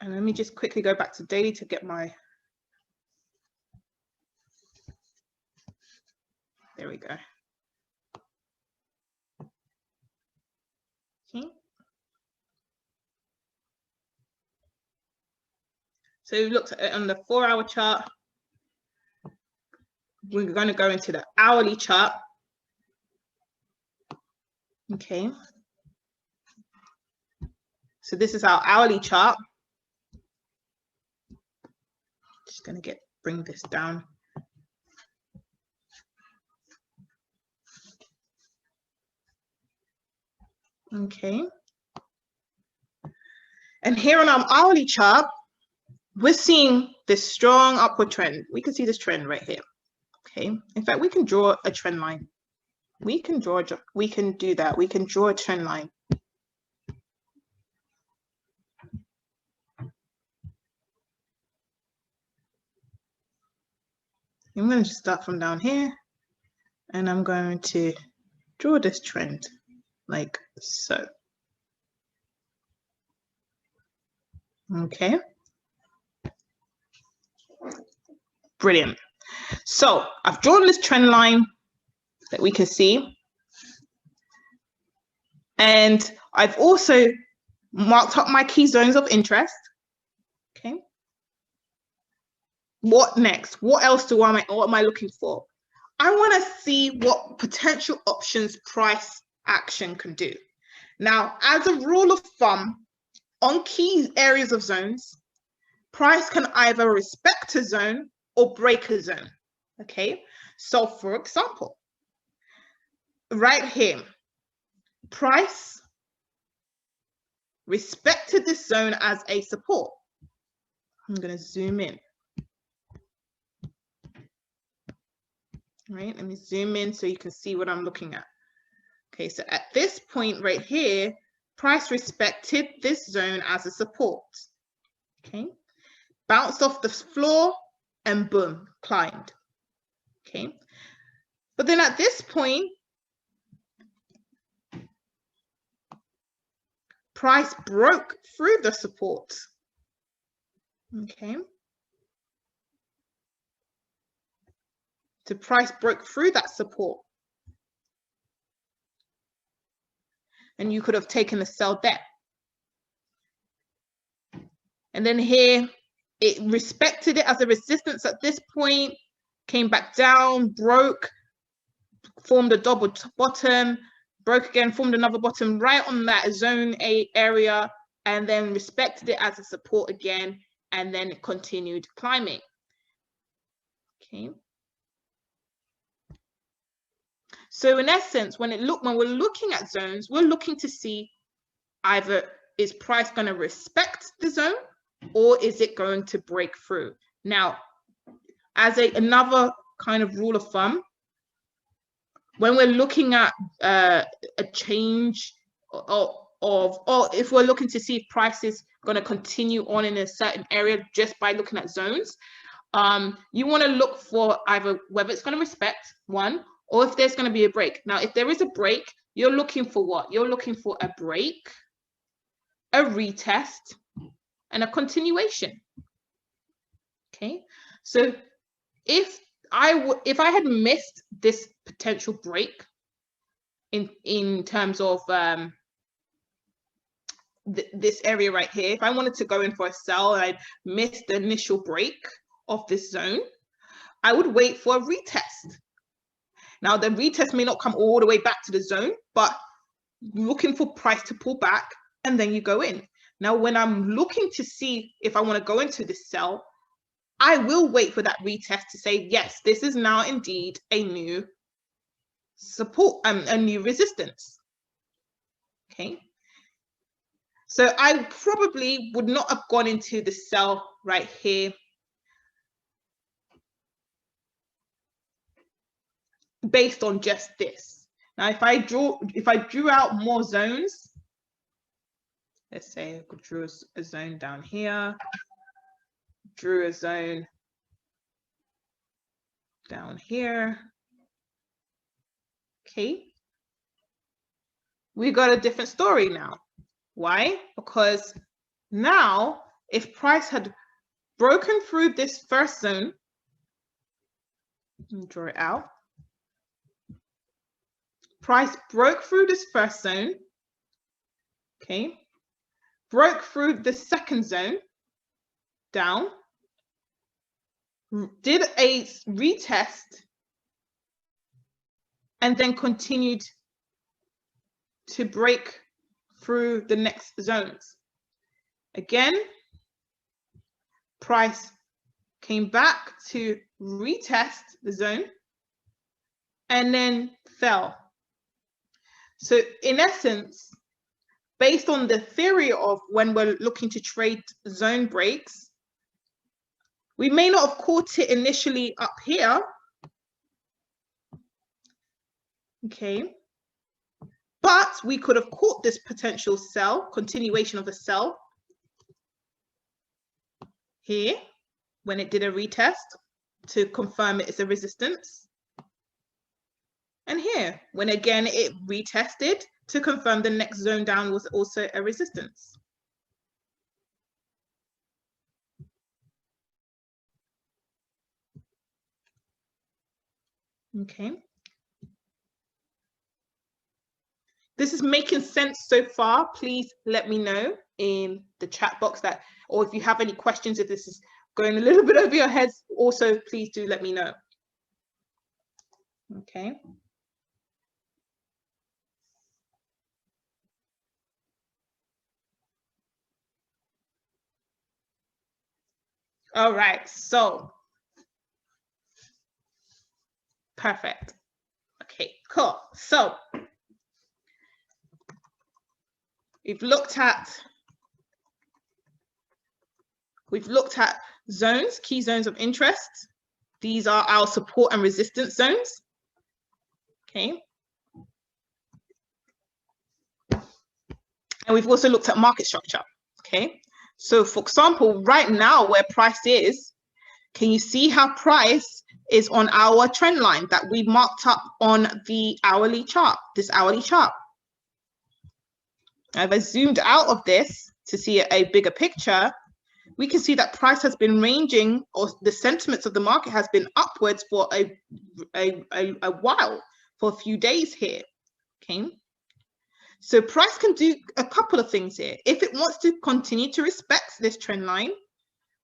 And let me just quickly go back to daily to get my, there we go. Okay. So we've looked at it on the 4-hour chart. We're going to go into the hourly chart. Okay. So this is our hourly chart. Just going to bring this down. Okay. And here on our hourly chart, we're seeing this strong upward trend. We can see this trend right here. Okay. In fact, we can draw a trend line. We can do that. We can draw a trend line. I'm going to just start from down here, and I'm going to draw this trend like so. Okay. Brilliant. So I've drawn this trend line that we can see. And I've also marked up my key zones of interest. Okay. What next? What else what am I looking for? I want to see what potential options price action can do. Now, as a rule of thumb, on key areas of zones, price can either respect a zone or break a zone. Okay, so for example, right here, price respected this zone as a support. I'm going to zoom in. Right, let me zoom in so you can see what I'm looking at. Okay, so at this point right here, price respected this zone as a support. Okay, bounced off the floor and boom, climbed. Okay, but then at this point, price broke through the support. Okay, the price broke through that support, and you could have taken a sell there. And then here, it respected it as a resistance at this point, came back down, broke, formed a double bottom, broke again, formed another bottom right on that zone A area, and then respected it as a support again, and then it continued climbing. Okay. So in essence, when we're looking at zones, we're looking to see either is price going to respect the zone or is it going to break through? Now, as another kind of rule of thumb, when we're looking at a change or if we're looking to see if price is going to continue on in a certain area just by looking at zones, you want to look for either whether it's going to respect one or if there's going to be a break. Now, if there is a break, you're looking for what? You're looking for a break, a retest, and a continuation. Okay, so if I had missed this potential break in terms of this area right here, if I wanted to go in for a sell and I missed the initial break of this zone, I would wait for a retest. Now, the retest may not come all the way back to the zone, but looking for price to pull back, and then you go in. Now, when I'm looking to see if I want to go into this sell, I will wait for that retest to say, yes, this is now indeed a new support, a new resistance. Okay. So I probably would not have gone into the sell right here based on just this. Now, if I drew out more zones, let's say I could draw a zone down here, drew a zone down here. Okay. We got a different story now. Why? Because now if price had broken through this first zone, let me draw it out. Price broke through this first zone, okay, broke through the second zone, down, did a retest, and then continued to break through the next zones. Again, price came back to retest the zone and then fell. So in essence, based on the theory of when we're looking to trade zone breaks, we may not have caught it initially up here, okay, but we could have caught this potential sell, continuation of the sell here when it did a retest to confirm it is a resistance. And here, when again it retested to confirm the next zone down was also a resistance. Okay. This is making sense so far. Please let me know in the chat box that, or if you have any questions, if this is going a little bit over your heads, also please do let me know. Okay. All right, so perfect. Okay, cool. So we've looked at zones, key zones of interest. These are our support and resistance zones. Okay. And we've also looked at market structure. Okay. So for example, right now where price is, can you see how price is on our trend line that we marked up on the hourly chart, this hourly chart? If I zoomed out of this to see a bigger picture, we can see that price has been ranging, or the sentiments of the market has been upwards for a while, for a few days here. Okay. So price can do a couple of things here. If it wants to continue to respect this trend line,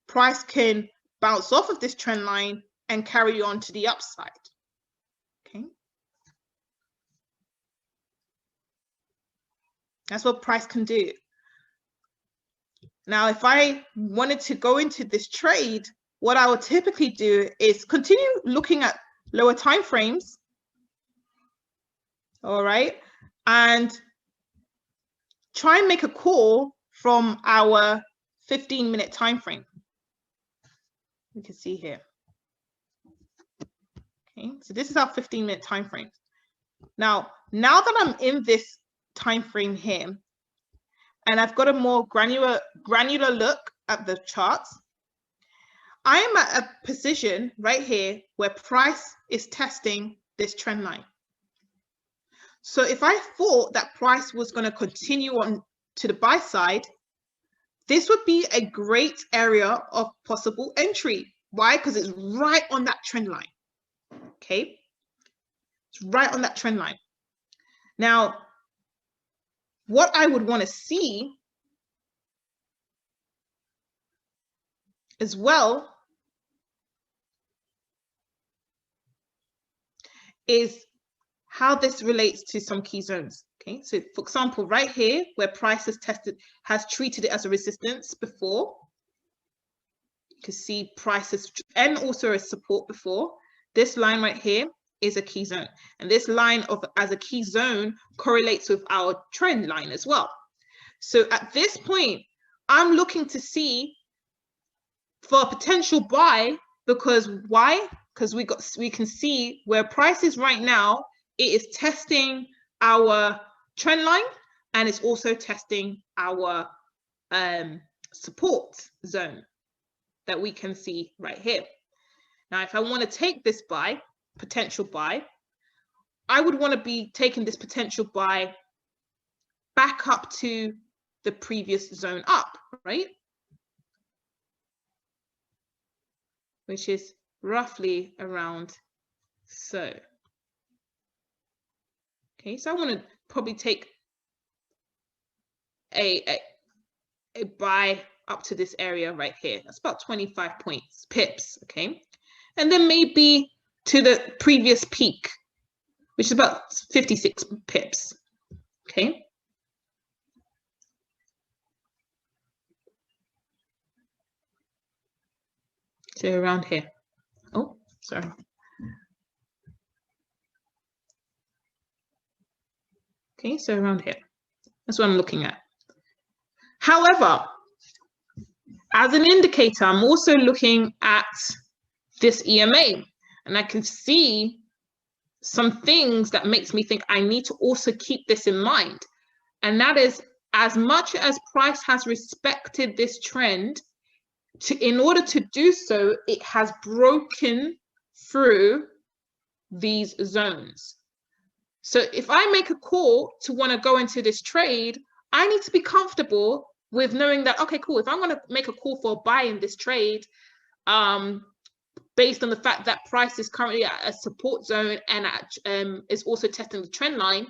price can bounce off of this trend line and carry on to the upside. Okay. That's what price can do. Now, if I wanted to go into this trade, what I would typically do is continue looking at lower time frames. All right. And try and make a call from our 15-minute time frame. You can see here. Okay, so this is our 15-minute time frame. Now that I'm in this time frame here, and I've got a more granular look at the charts, I am at a position right here where price is testing this trend line. So if I thought that price was going to continue on to the buy side, this would be a great area of possible entry. Why? Because it's right on that trend line. Okay, it's right on that trend line. Now, what I would want to see as well is how this relates to some key zones. Okay, so for example, right here where price has treated it as a resistance before, you can see prices and also a support before. This line right here is a key zone, and this line as a key zone correlates with our trend line as well. So at this point, I'm looking to see for a potential buy, because why? Because we can see where price is right now. It is testing our trend line, and it's also testing our support zone that we can see right here. Now, if I want to take this buy, potential buy, I would want to be taking this potential buy back up to the previous zone up, right? which is roughly around so. Okay, so I want to probably take a buy up to this area right here. That's about 25 pips, okay? And then maybe to the previous peak, which is about 56 pips, okay? So around here. Oh, sorry. Okay, so around here. That's what I'm looking at. However, as an indicator, I'm also looking at this EMA, and I can see some things that makes me think I need to also keep this in mind. And that is, as much as price has respected this trend, in order to do so, it has broken through these zones. So if I make a call to want to go into this trade, I need to be comfortable with knowing that, okay, cool, if I'm going to make a call for a buy in this trade, based on the fact that price is currently at a support zone and is also testing the trend line,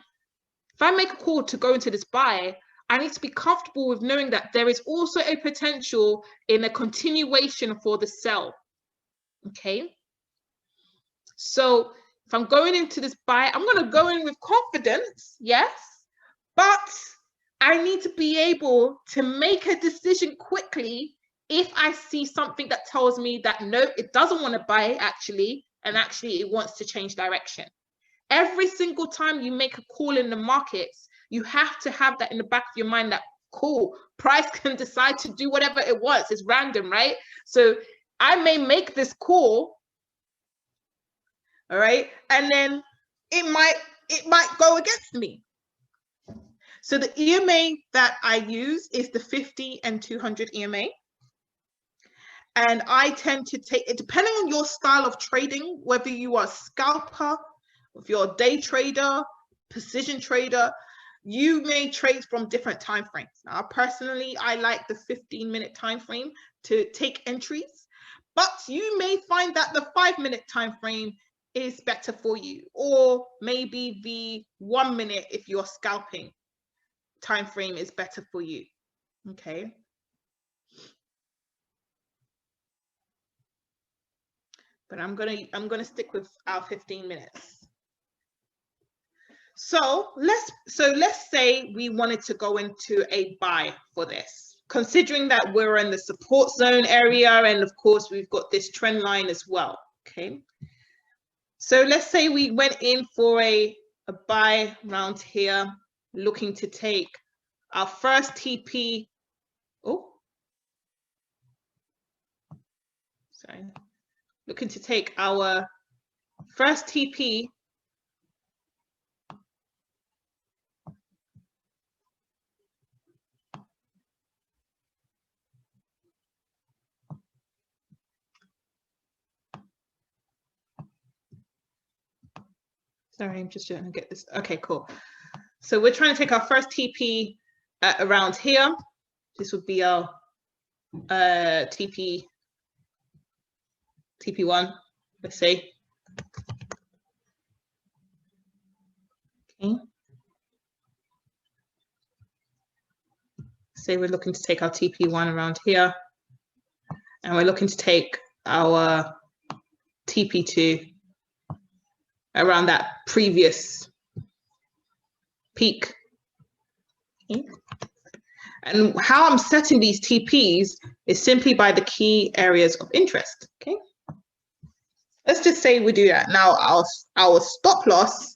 if I make a call to go into this buy, I need to be comfortable with knowing that there is also a potential in a continuation for the sell, okay? So if I'm going into this buy, I'm going to go in with confidence, yes, but I need to be able to make a decision quickly if I see something that tells me that, no, it doesn't want to buy actually, and actually it wants to change direction. Every single time you make a call in the markets, you have to have that in the back of your mind that, cool, price can decide to do whatever it wants. It's random, right? So I may make this call, all right, and then it might go against me. So the EMA that I use is the 50 and 200 EMA. And I tend to take it, depending on your style of trading, whether you are a scalper, if you're a day trader, precision trader, you may trade from different time frames. Now, personally, I like the 15-minute time frame to take entries, but you may find that the 5-minute time frame is better for you, or maybe the 1 minute, if you're scalping, time frame is better for you. Okay. But I'm gonna stick with our 15 minutes. So let's say we wanted to go into a buy for this, considering that we're in the support zone area, and of course we've got this trend line as well. Okay. So let's say we went in for a buy round here, looking to take our first TP. Oh, sorry. Looking to take our first TP Sorry, I'm just trying to get this. Okay, cool. So we're trying to take our first TP around here. This would be our TP1, let's say. Okay. Say we're looking to take our TP1 around here, and we're looking to take our TP2 around that previous peak. Okay. And how I'm setting these TPs is simply by the key areas of interest. Okay. Let's just say we do that. Now our stop loss,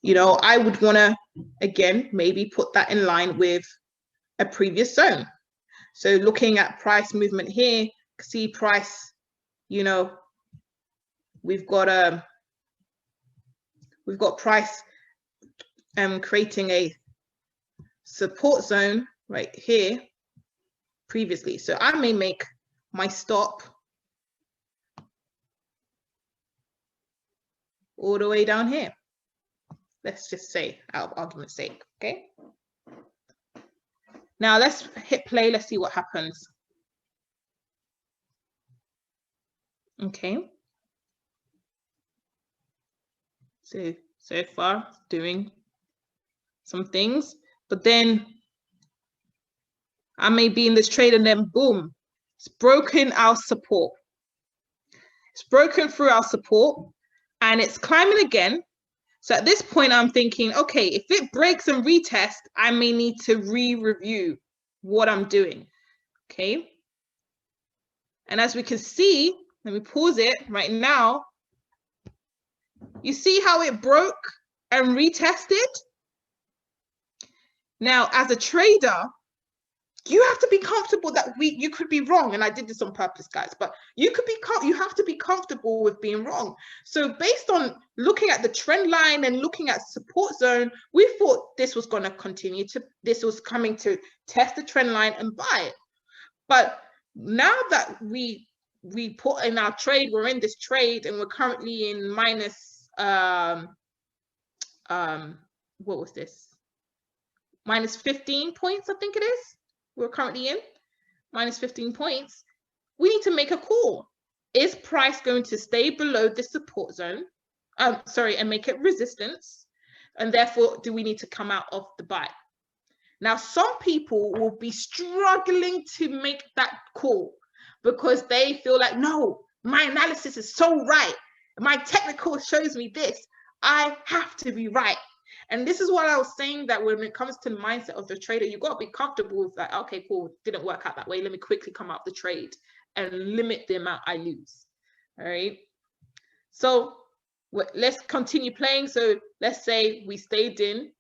you know, I would want to, again, maybe put that in line with a previous zone. So looking at price movement here, see price, you know, we've got price creating a support zone right here previously. So I may make my stop all the way down here. Let's just say, out of argument's sake, okay? Now let's hit play, let's see what happens. Okay. So far doing some things, but then I may be in this trade and then boom, it's broken our support. It's broken through our support and it's climbing again. So at this point, I'm thinking, okay, if it breaks and retest, I may need to re-review what I'm doing. Okay. And as we can see, let me pause it right now. You see how it broke and retested? Now, as a trader, you have to be comfortable that you could be wrong. And I did this on purpose, guys, but you have to be comfortable with being wrong. So based on looking at the trend line and looking at support zone, we thought this was going to continue this was coming to test the trend line and buy it. But now that we put in our trade, we're in this trade and we're currently in minus, what was this? Minus 15 points, I think it is. We're currently in minus 15 points. We need to make a call. Is price going to stay below this support zone? And make it resistance. And therefore, do we need to come out of the buy? Now, some people will be struggling to make that call because they feel like, no, my analysis is so right. My technical shows me this. I have to be right. And this is what I was saying, that when it comes to the mindset of the trader, you've got to be comfortable with that. Okay, cool, didn't work out that way. Let me quickly come out of the trade and limit the amount I lose. All right. So let's continue playing. So let's say we stayed in.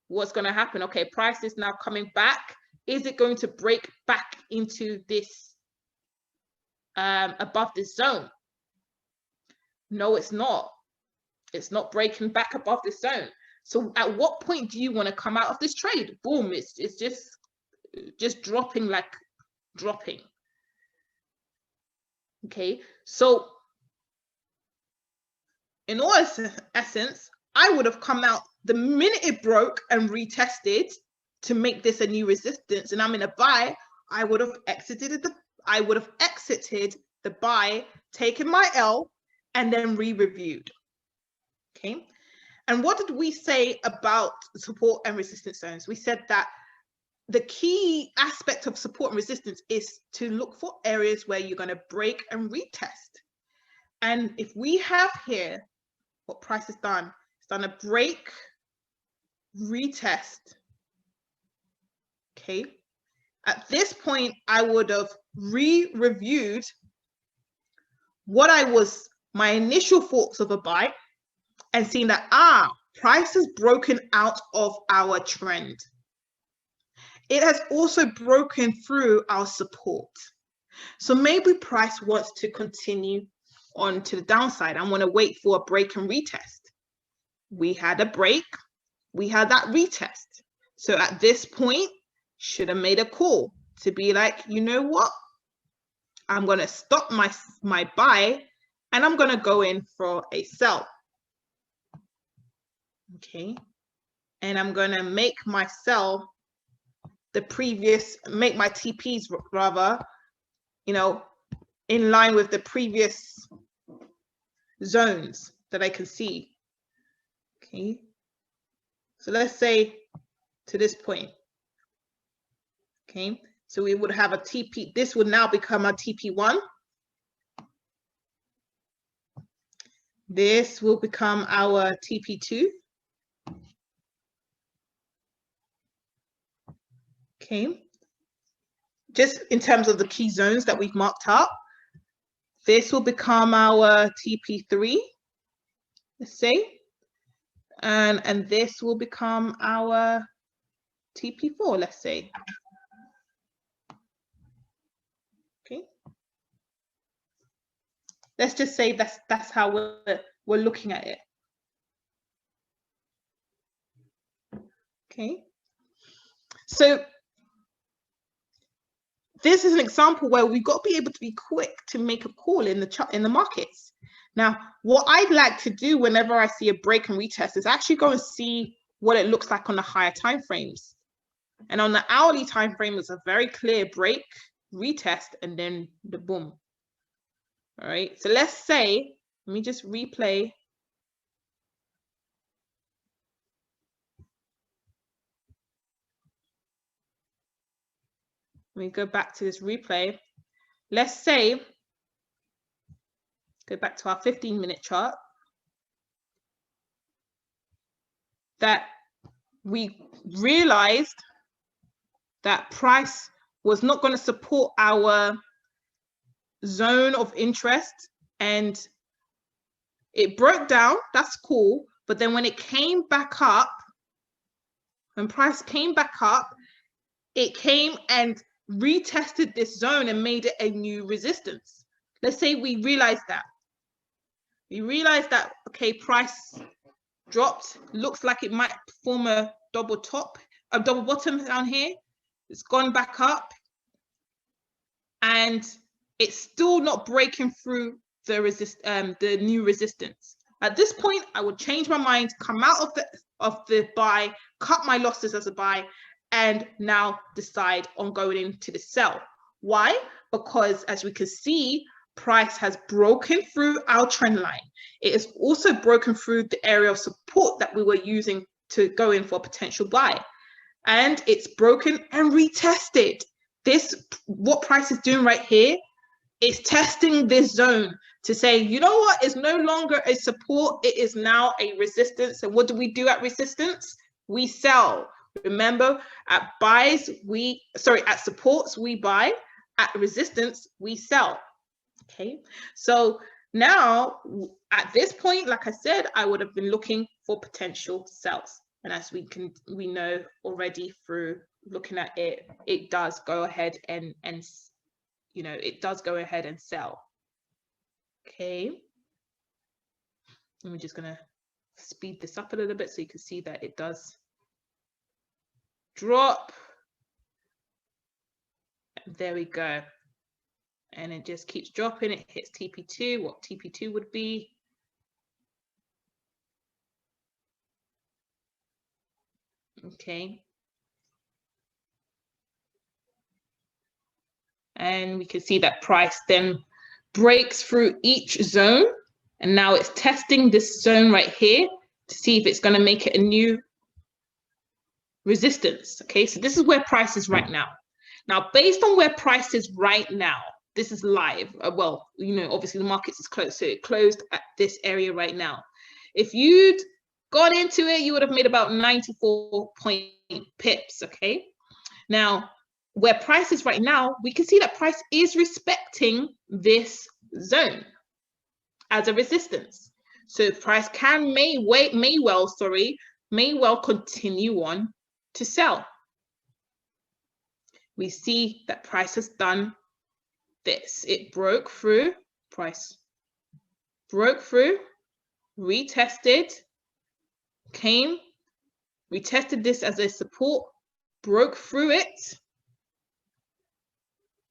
What's going to happen? Okay, price is now coming back. Is it going to break back into this above this zone? No, it's not. It's not breaking back above this zone. So at what point do you want to come out of this trade? Boom, it's just dropping like dropping. Okay, so in all essence, I would have come out the minute it broke and retested to make this a new resistance, and I'm in a buy. I would have exited the buy, taken my L, and then re-reviewed. Okay, and what did we say about support and resistance zones? We said that the key aspect of support and resistance is to look for areas where you're going to break and retest. And if we have here what price has done, it's done a break, retest. Okay, at this point, I would have re-reviewed what my initial thoughts of a buy, and seen that, price has broken out of our trend. It has also broken through our support. So maybe price wants to continue on to the downside. I want to wait for a break and retest. We had a break. We had that retest. So at this point, should have made a call to be like, you know what? I'm going to stop my buy and I'm going to go in for a sell. Okay, and I'm going to make my sell make my TPs rather, in line with the previous zones that I can see. Okay, so let's say to this point. Okay, so we would have a TP. This would now become a TP1. This will become our TP2. Okay, just in terms of the key zones that we've marked up, this will become our TP3, let's say, and this will become our TP4, let's say. Okay, let's just say that's how we're looking at it. Okay, so this is an example where we've got to be able to be quick to make a call in the markets. Now, what I'd like to do whenever I see a break and retest is actually go and see what it looks like on the higher time frames. And on the hourly time frame, it's a very clear break, retest, and then the boom. All right, so let's say, let me just replay. Let me go back to this replay. Let's say, go back to our 15-minute chart, that we realized that price was not going to support our zone of interest and it broke down. That's cool. But then when it came back up, when price came back up, it came and retested this zone and made it a new resistance. Let's say we realized that. We realized that, okay, price dropped, looks like it might form a double top, a double bottom down here. It's gone back up and it's still not breaking through the new resistance. At this point, I would change my mind, come out of the buy, cut my losses as a buy, and now decide on going into the sell. Why? Because as we can see, price has broken through our trend line. It has also broken through the area of support that we were using to go in for a potential buy. And it's broken and retested. This, what price is doing right here, is testing this zone to say, you know what, it's no longer a support, it is now a resistance. And what do we do at resistance? We sell. Remember, at at supports, we buy. At resistance, we sell. Okay, so now at this point, like I said, I would have been looking for potential sells. And as we know already through looking at it, it does go ahead and you know, it does go ahead and sell. Okay, I'm just gonna speed this up a little bit so you can see that it does drop. There we go. And it just keeps dropping. It hits TP2, what TP2 would be. Okay. And we can see that price then breaks through each zone. And now it's testing this zone right here to see if it's going to make it a new resistance. Okay, so this is where price is right now. Now, based on where price is right now, this is live. Well, you know, obviously the markets is closed, so it closed at this area right now. If you'd gone into it, you would have made about 94 pips. Okay, now where price is right now, we can see that price is respecting this zone as a resistance. So price may well continue on to sell. We see that price has done this. It broke through, price broke through, retested, came, retested this as a support, broke through it,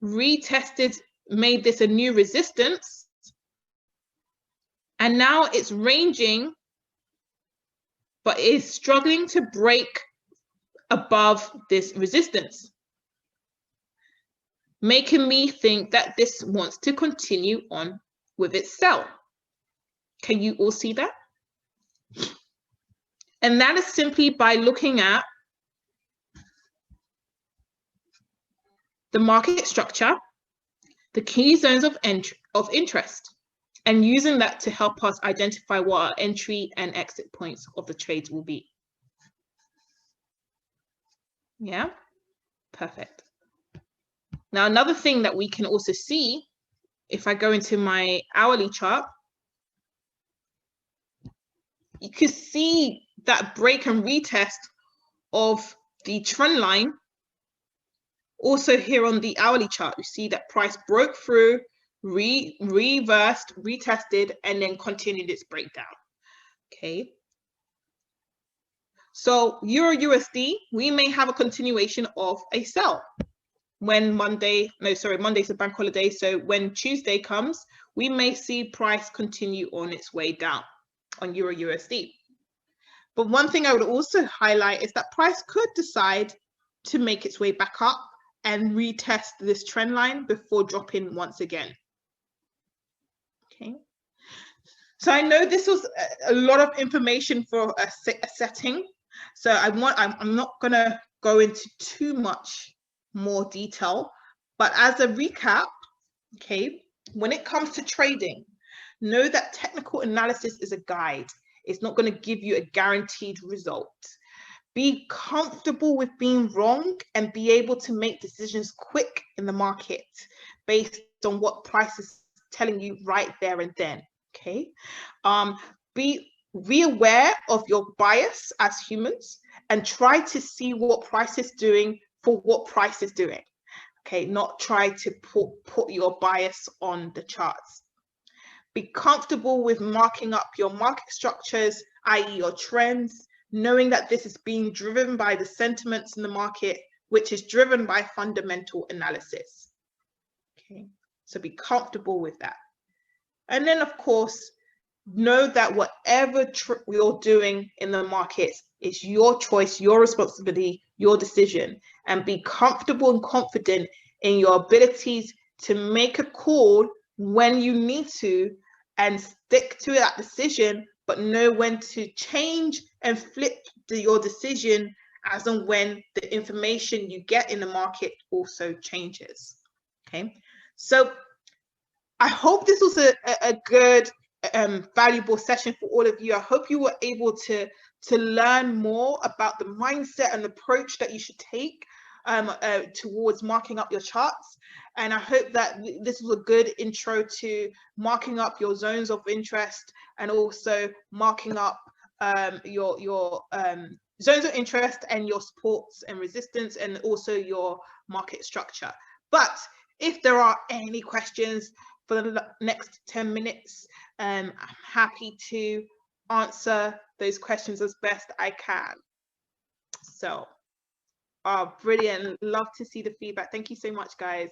retested, made this a new resistance, and now it's ranging, but is struggling to break above this resistance, making me think that this wants to continue on with its sell. Can you all see that? And that is simply by looking at the market structure, the key zones of interest, and using that to help us identify what our entry and exit points of the trades will be. Yeah, perfect. Now, another thing that we can also see, if I go into my hourly chart, you can see that break and retest of the trend line. Also here on the hourly chart, you see that price broke through, reversed, retested, and then continued its breakdown. Okay. So Euro USD, we may have a continuation of a sell. When Monday's a bank holiday, so when Tuesday comes, we may see price continue on its way down on Euro USD. But one thing I would also highlight is that price could decide to make its way back up and retest this trend line before dropping once again. Okay. So I know this was a lot of information for a setting. So I'm not gonna go into too much more detail, but as a recap, okay, when it comes to trading, know that technical analysis is a guide. It's not going to give you a guaranteed result. Be comfortable with being wrong and be able to make decisions quick in the market based on what price is telling you right there and then. Okay. Be aware of your bias as humans and try to see what price is doing for what price is doing. Okay, not try to put your bias on the charts. Be comfortable with marking up your market structures, i.e. your trends, knowing that this is being driven by the sentiments in the market, which is driven by fundamental analysis. Okay, so be comfortable with that. And then, of course, know that whatever you're doing in the markets is your choice, your responsibility, your decision, and be comfortable and confident in your abilities to make a call when you need to and stick to that decision, but know when to change and flip your decision as and when the information you get in the market also changes. Okay, so I hope this was a good valuable session for all of you. I hope you were able to learn more about the mindset and approach that you should take towards marking up your charts. And I hope that this was a good intro to marking up your zones of interest and also marking up your zones of interest and your supports and resistance and also your market structure. But if there are any questions for the next 10 minutes, I'm happy to answer those questions as best I can. So, brilliant. Love to see the feedback. Thank you so much, guys.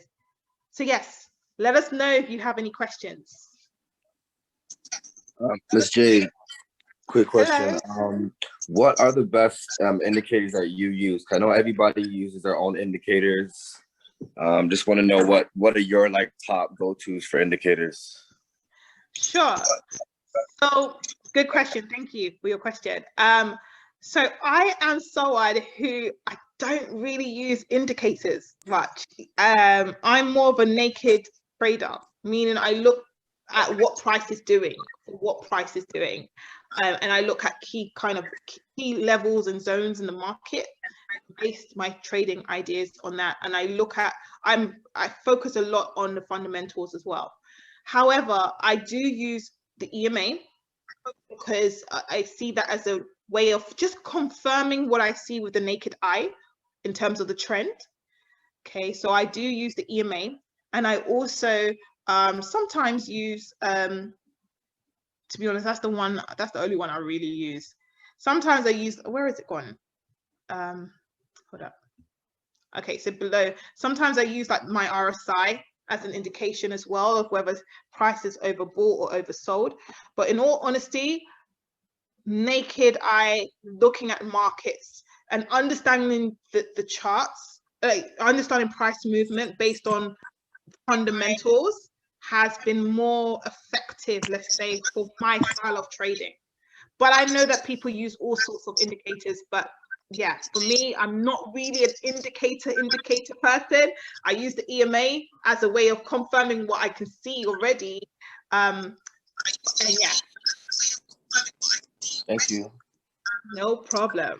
So yes, let us know if you have any questions. Ms. J, quick question. What are the best indicators that you use? I know everybody uses their own indicators. Just want to know what are your top go-tos for indicators? Sure. So good question. Thank you for your question. So I am someone who I don't really use indicators much. I'm more of a naked trader, meaning I look at what price is doing, and I look at key levels and zones in the market, based my trading ideas on that, and I focus a lot on the fundamentals as well. However, I do use the EMA because I see that as a way of just confirming what I see with the naked eye in terms of the trend. Okay, so I do use the EMA, and I also sometimes use, to be honest, that's the only one I really use. Sometimes I use, where is it gone? Hold up. Okay, so below, sometimes I use my RSI as an indication as well of whether price is overbought or oversold. But in all honesty, naked eye, looking at markets and understanding the charts, understanding price movement based on fundamentals has been more effective, let's say, for my style of trading. But I know that people use all sorts of indicators, but yeah, for me, I'm not really an indicator person. I use the EMA as a way of confirming what I can see already. And yeah. Thank you. No problem.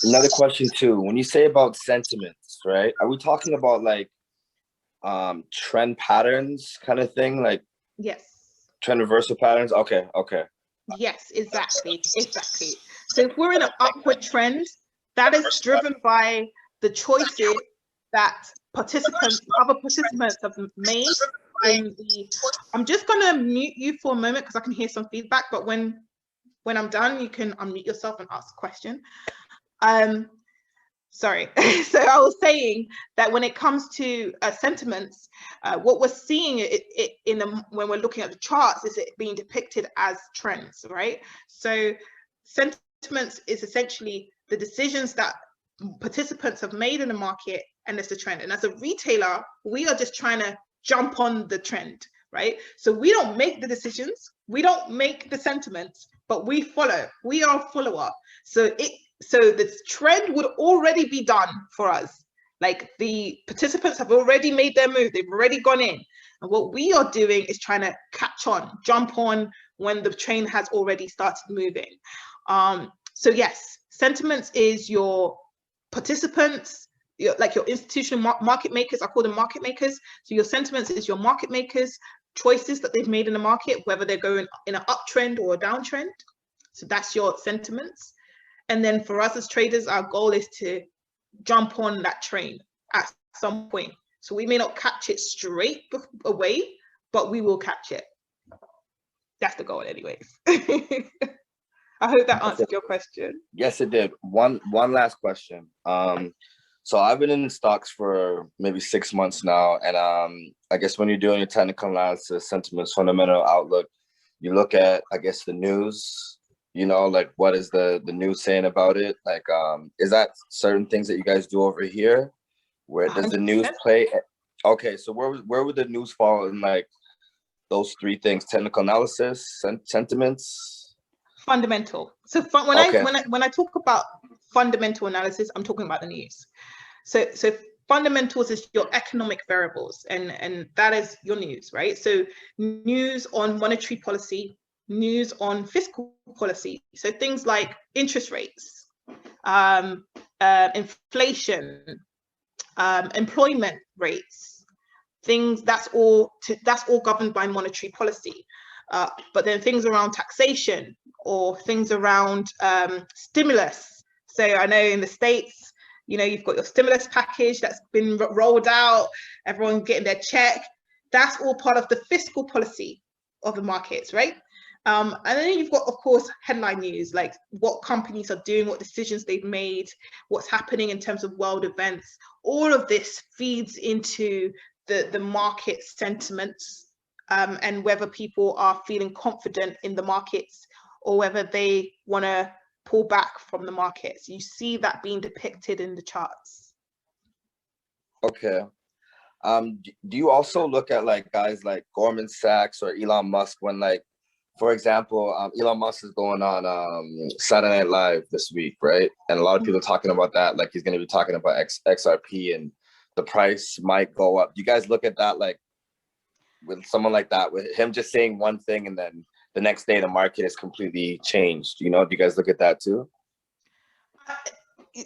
Another question too. When you say about sentiments, right? Are we talking about trend patterns kind of thing? Yes. Trend reversal patterns? Okay. Yes, exactly. So if we're in an upward trend, that is driven by the choices that other participants have made in the. I'm just gonna mute you for a moment because I can hear some feedback, but when I'm done, you can unmute yourself and ask a question. Sorry. So I was saying that when it comes to sentiments, what we're seeing when we're looking at the charts is it being depicted as trends, right? So sentiments is essentially the decisions that participants have made in the market, and it's a trend. And as a retailer, we are just trying to jump on the trend. right? So we don't make the decisions, we don't make the sentiments, but we follow. We are a follower. So the trend would already be done for us. Like the participants have already made their move, they've already gone in. And what we are doing is trying to catch on, jump on when the train has already started moving. So yes, sentiments is your participants, your institutional market makers. I call them market makers. So your sentiments is your market makers' choices that they've made in the market, whether they're going in an uptrend or a downtrend. So that's your sentiments. And then for us as traders, our goal is to jump on that train at some point. So we may not catch it straight away, but we will catch it. That's the goal anyways. I hope that answered your question. Yes, it did. One last question. So I've been in stocks for maybe 6 months now, and I guess when you're doing your technical analysis, sentiments, fundamental outlook, you look at, I guess, the news. You know, like what is the news saying about it? Like, is that certain things that you guys do over here? Where does the news play? Okay, so where would the news fall in like those three things? Technical analysis, sentiments, fundamental. So when I talk about fundamental analysis, I'm talking about the news. So fundamentals is your economic variables, and that is your news, right? So news on monetary policy, news on fiscal policy. So things like interest rates, inflation, employment rates, things that's all governed by monetary policy. But then things around taxation or things around stimulus. So I know in the States, you know, you've got your stimulus package that's been rolled out, everyone getting their check. That's all part of the fiscal policy of the markets, right? And then you've got, of course, headline news, like what companies are doing, what decisions they've made, what's happening in terms of world events. All of this feeds into the market sentiments, and whether people are feeling confident in the markets or whether they want to pull back from the markets. You see that being depicted in the charts. Okay. Do you also look at like guys like Goldman Sachs or Elon Musk when, like, for example, Elon Musk is going on Saturday Night Live this week, right? And a lot of people are talking about that, like he's going to be talking about XRP and the price might go up. Do you guys look at that, like with someone like that, with him just saying one thing and then the next day the market is completely changed? You know, do you guys look at that too?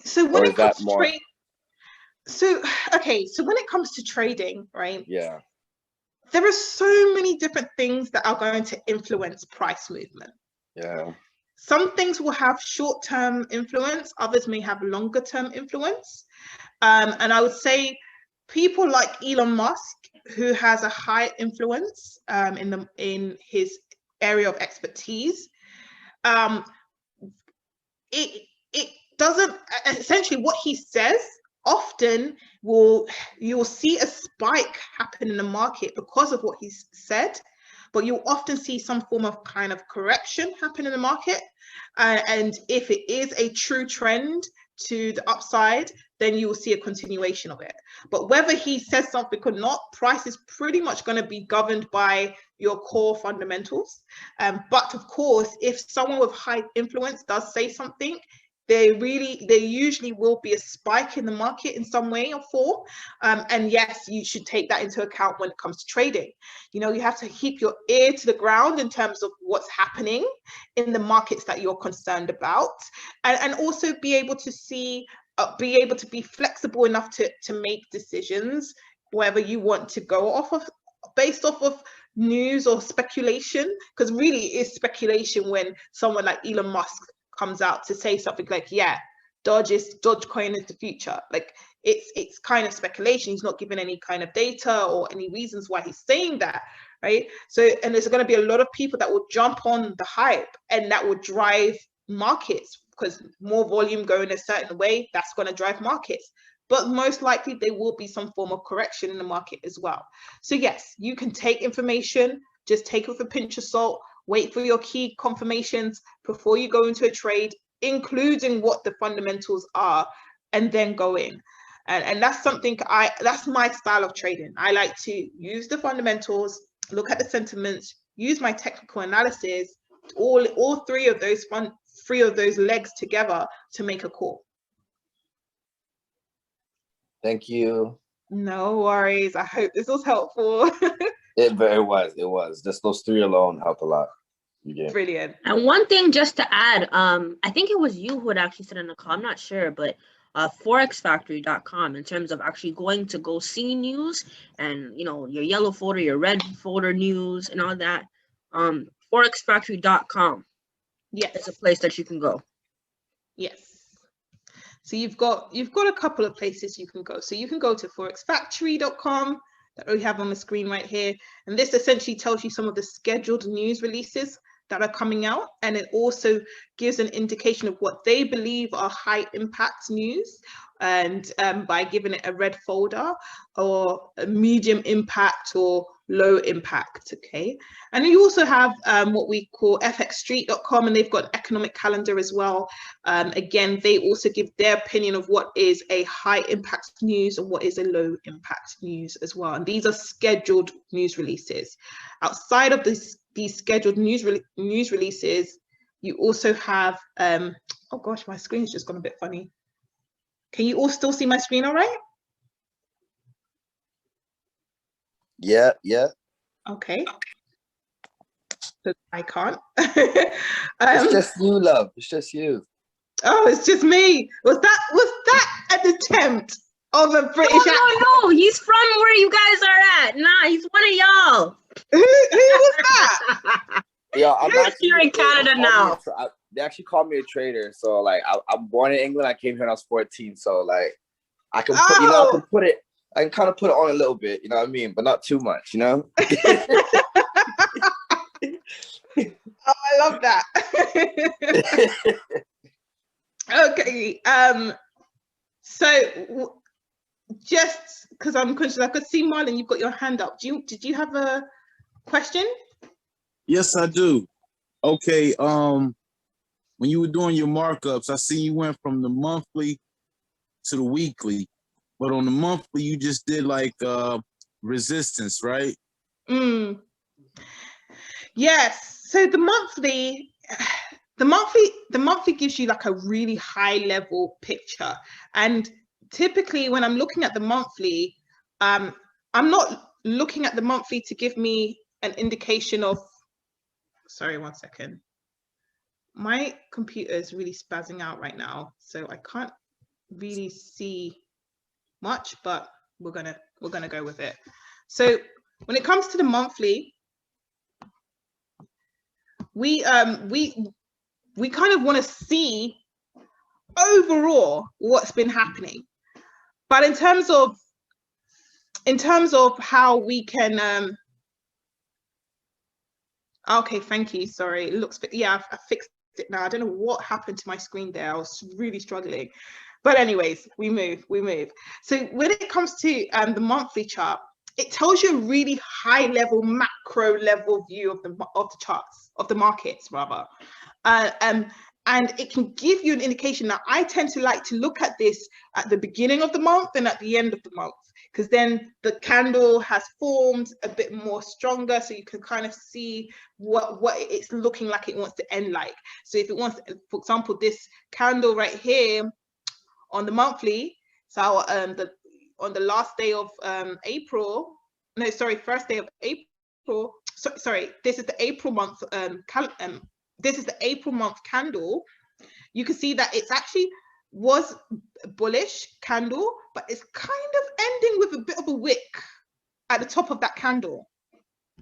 So when it comes to trade, so when it comes to trading, right? Yeah. There are so many different things that are going to influence price movement. Yeah. Some things will have short-term influence, others may have longer-term influence. And I would say people like Elon Musk, who has a high influence in his area of expertise, it doesn't, essentially what he says often you'll see a spike happen in the market because of what he's said, but you'll often see some form of kind of correction happen in the market. And if it is a true trend to the upside, then you will see a continuation of it. But whether he says something or not, price is pretty much going to be governed by your core fundamentals. But of course, if someone with high influence does say something, there usually will be a spike in the market in some way or form. And yes, you should take that into account when it comes to trading. You know, you have to keep your ear to the ground in terms of what's happening in the markets that you're concerned about, and also be able to see, be able to be flexible enough to make decisions, whether you want to go off of, based off of news or speculation, because really it is speculation when someone like Elon Musk comes out to say something like, yeah, Dogecoin is the future. Like it's kind of speculation. He's not giving any kind of data or any reasons why he's saying that, right? So, and there's going to be a lot of people that will jump on the hype, and that will drive markets, because more volume going a certain way, that's going to drive markets. But most likely there will be some form of correction in the market as well. So yes, you can take information, just take it with a pinch of salt, wait for your key confirmations before you go into a trade, including what the fundamentals are, and then go in. And that's something that's my style of trading. I like to use the fundamentals, look at the sentiments, use my technical analysis, all three of those legs together to make a call. Thank you. No worries. I hope this was helpful. It was. Just those three alone helped a lot. Yeah. Brilliant. And one thing just to add, I think it was you who had actually said in the call, I'm not sure, but forexfactory.com, in terms of actually going to go see news and, you know, your yellow folder, your red folder news and all that, forexfactory.com. Yes. It's a place that you can go. Yes. So you've got a couple of places you can go. So you can go to forexfactory.com that we have on the screen right here. And this essentially tells you some of the scheduled news releases that are coming out. And it also gives an indication of what they believe are high impact news. And by giving it a red folder or a medium impact or low impact, okay? And you also have what we call fxstreet.com, and they've got an economic calendar as well. Again, they also give their opinion of what is a high impact news and what is a low impact news as well. And these are scheduled news releases. Outside of these scheduled news releases, you also have, oh gosh, my screen's just gone a bit funny. Can you all still see my screen all right? Yeah. Okay. I can't. It's just you, love. It's just you. Oh, it's just me. Was that an attempt of a British accent? No, he's from where you guys are at. Nah, he's one of y'all. Who was that? Yeah, I'm You're actually here in Canada now. They actually called me a traitor. So like, I'm born in England. I came here when I was 14. So like, I can put, you know, I can kind of put it on a little bit. You know what I mean? But not too much. You know. Oh, I love that. Okay. So just because I'm conscious, I could see Marlon, you've got your hand up. Did you have a question? Yes, I do. Okay. When you were doing your markups, I see you went from the monthly to the weekly, but on the monthly you just did like resistance, right? Yes. So the monthly gives you like a really high level picture, and typically when I'm looking at the monthly, I'm not looking at the monthly to give me an indication of, sorry, one second, my computer is really spazzing out right now, so I can't really see much, but we're gonna go with it. So when it comes to the monthly, we kind of want to see overall what's been happening, but in terms of how we can okay, thank you, sorry, it looks, yeah, I fixed it now. I don't know what happened to my screen there. I was really struggling, but anyways, we move. So when it comes to the monthly chart, it tells you a really high level, macro level view of the charts, of the markets rather, and it can give you an indication. That I tend to like to look at this at the beginning of the month and at the end of the month, because then the candle has formed a bit more stronger, so you can kind of see what it's looking like it wants to end like. So if it wants, for example, this candle right here on the monthly, so on the last day of April, no, sorry, first day of April, sorry, this is the April month, this is the April month candle. You can see that it's actually was a bullish candle, but it's kind of ending with a bit of a wick at the top of that candle.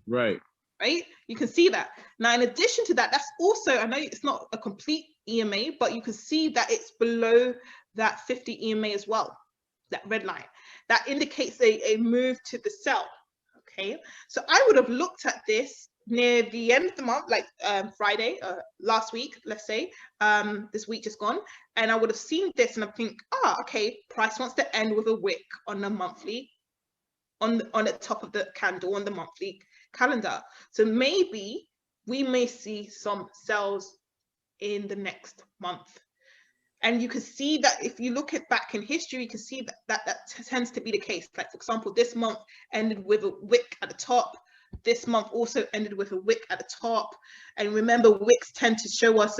Right. Right? You can see that. Now, in addition to that, that's also, I know it's not a complete EMA, but you can see that it's below that 50 EMA as well, that red line. That indicates a move to the sell. Okay, so I would have looked at this near the end of the month, like Friday, last week, let's say, this week just gone, and I would have seen this and I think, okay, price wants to end with a wick on the monthly, on the top of the candle on the monthly calendar. So maybe we may see some sells in the next month. And you can see that if you look at back in history, you can see that tends to be the case. Like, for example, this month ended with a wick at the top. this month also ended with a wick at the top. And remember, wicks tend to show us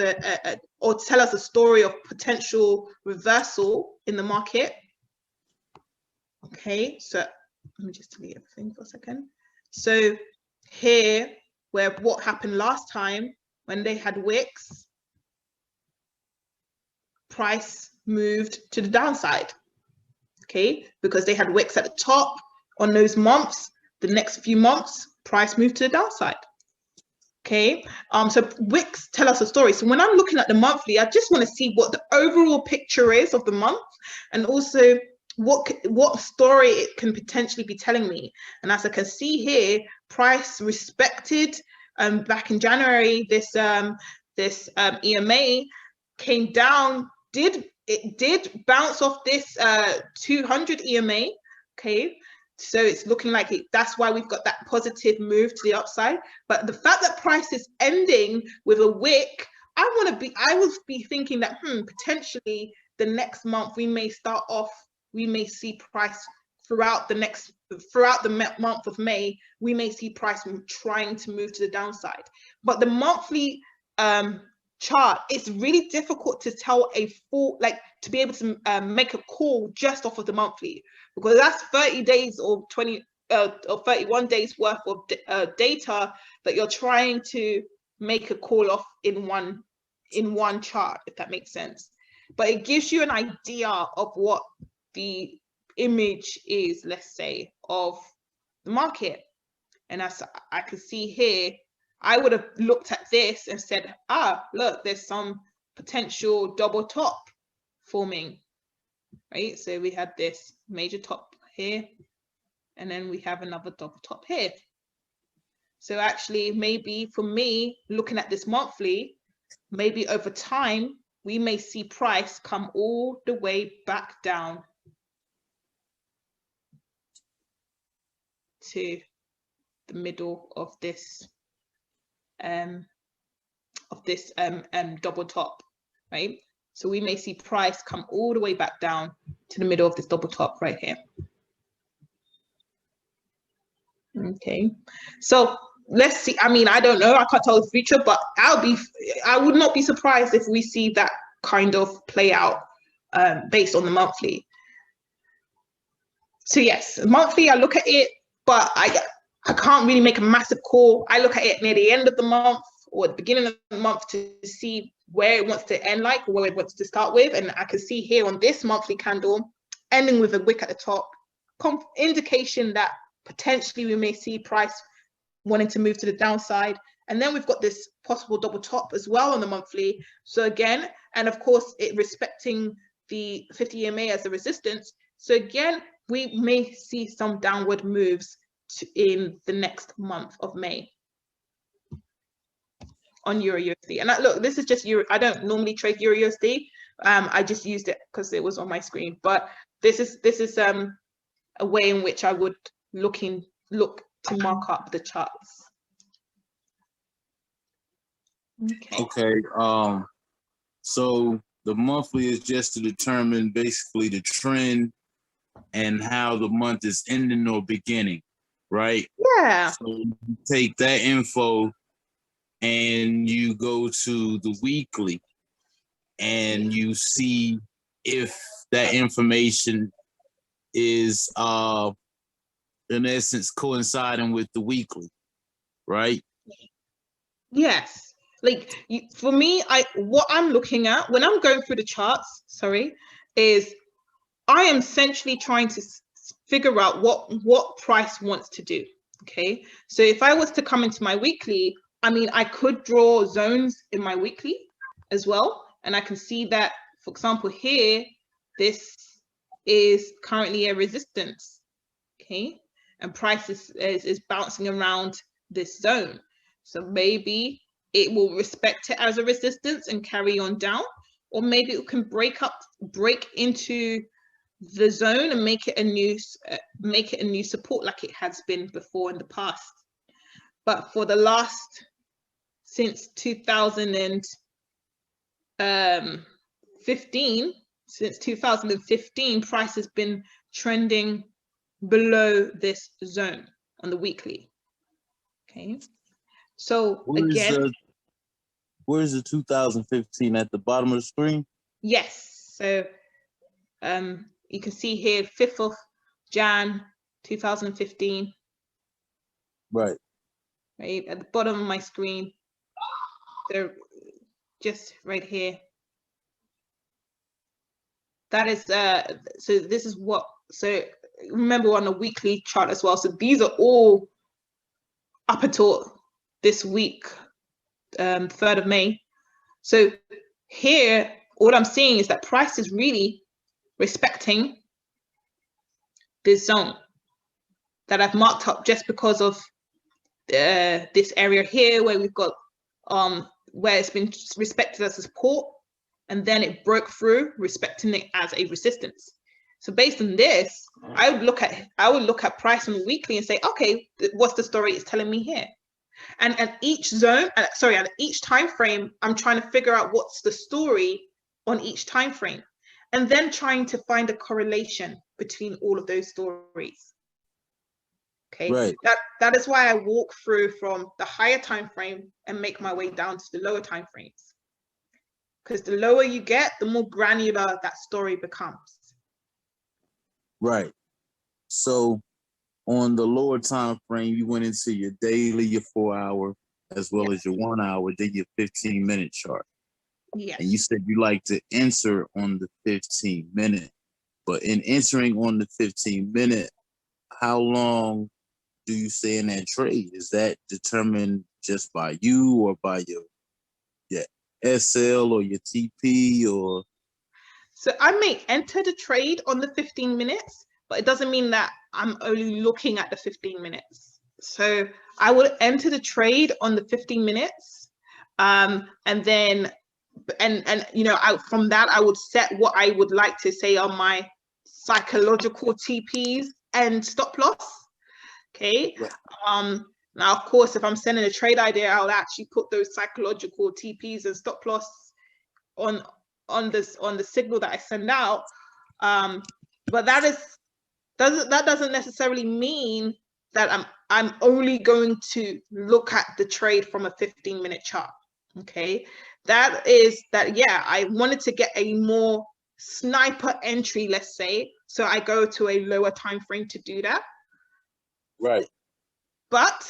or tell us a story of potential reversal in the market. Okay, so let me just delete everything for a second. So here, where what happened last time when they had wicks, price moved to the downside. Okay, because they had wicks at the top on those months. The next few months, price moved to the downside. Okay, so wicks tell us a story. So when I'm looking at the monthly, I just want to see what the overall picture is of the month, and also what story it can potentially be telling me. And as I can see here, price respected back in January. This EMA came down. It did bounce off this 200 EMA. Okay, so it's looking like that's why we've got that positive move to the upside. But the fact that price is ending with a wick, I would be thinking that potentially the next month we may see price throughout the month of May, we may see price trying to move to the downside. But the monthly chart, it's really difficult to tell to be able to make a call just off of the monthly, because that's 30 days or 31 days worth of data that you're trying to make a call off in one chart, if that makes sense. But it gives you an idea of what the image is, let's say, of the market. And as I can see here, I would have looked at this and said, look, there's some potential double top forming, right? So we had this major top here, and then we have another double top here. So actually, maybe for me, looking at this monthly, maybe over time, we may see price come all the way back down to the middle of this double top, right? So we may see price come all the way back down to the middle of this double top right here. Okay, so let's see. I mean, I don't know, I can't tell the future, but I would not be surprised if we see that kind of play out based on the monthly. So yes, monthly, I look at it, but I can't really make a massive call. I look at it near the end of the month or the beginning of the month to see where it wants to end or where it wants to start with. And I can see here on this monthly candle, ending with a wick at the top, indication that potentially we may see price wanting to move to the downside. And then we've got this possible double top as well on the monthly. So again, and of course, it respecting the 50 EMA as a resistance. So again, we may see some downward moves in the next month of May on Euro USD. And look, this is just Euro. I don't normally trade Euro USD. I just used it because it was on my screen. But this is a way in which I would look to mark up the charts. Okay. So the monthly is just to determine basically the trend and how the month is ending or beginning, right? Yeah. So you take that info and you go to the weekly and you see if that information is in essence coinciding with the weekly, right? Yes. Like for me, what I'm looking at when I'm going through the charts, is I am essentially trying to figure out what price wants to do. Okay, so if I was to come into my weekly, I mean, I could draw zones in my weekly as well, and I can see that, for example, here this is currently a resistance. Okay, and price is bouncing around this zone, so maybe it will respect it as a resistance and carry on down, or maybe it can break into the zone and make it a new support like it has been before in the past. But for the last, since 2015, price has been trending below this zone on the weekly. Okay. So again, where's the 2015 at the bottom of the screen? yes. So you can see here 5th of Jan 2015. Right. Right at the bottom of my screen. They're just right here. That is so this is what, so remember on the weekly chart as well. So these are all up until this week, 3rd of May. So here, what I'm seeing is that price is really respecting this zone that I've marked up just because of this area here where we've got where it's been respected as a support, and then it broke through, respecting it as a resistance. So based on this, I would look at price on the weekly and say, okay, what's the story it's telling me here? And at each zone, at each time frame, I'm trying to figure out what's the story on each time frame, and then trying to find a correlation between all of those stories. Okay, right. That is why I walk through from the higher time frame and make my way down to the lower time frames. Because the lower you get, the more granular that story becomes. Right. So on the lower time frame, you went into your daily, your 4-hour, as well as your 1 hour, then your 15-minute chart. Yes. And you said you like to enter on the 15-minute. But in entering on the 15-minute, how long do you stay in that trade? Is that determined just by you or by your SL or your TP or? So I may enter the trade on the 15 minutes, but it doesn't mean that I'm only looking at the 15 minutes. So I would enter the trade on the 15 minutes, and then you know, from that I would set what I would like to say on my psychological TPs and stop loss. Okay. Right. Now, of course, if I'm sending a trade idea, I'll actually put those psychological TPs and stop loss on the signal that I send out. But that doesn't necessarily mean that I'm only going to look at the trade from a 15-minute chart. Okay, yeah, I wanted to get a more sniper entry, let's say, so I go to a lower time frame to do that. Right. But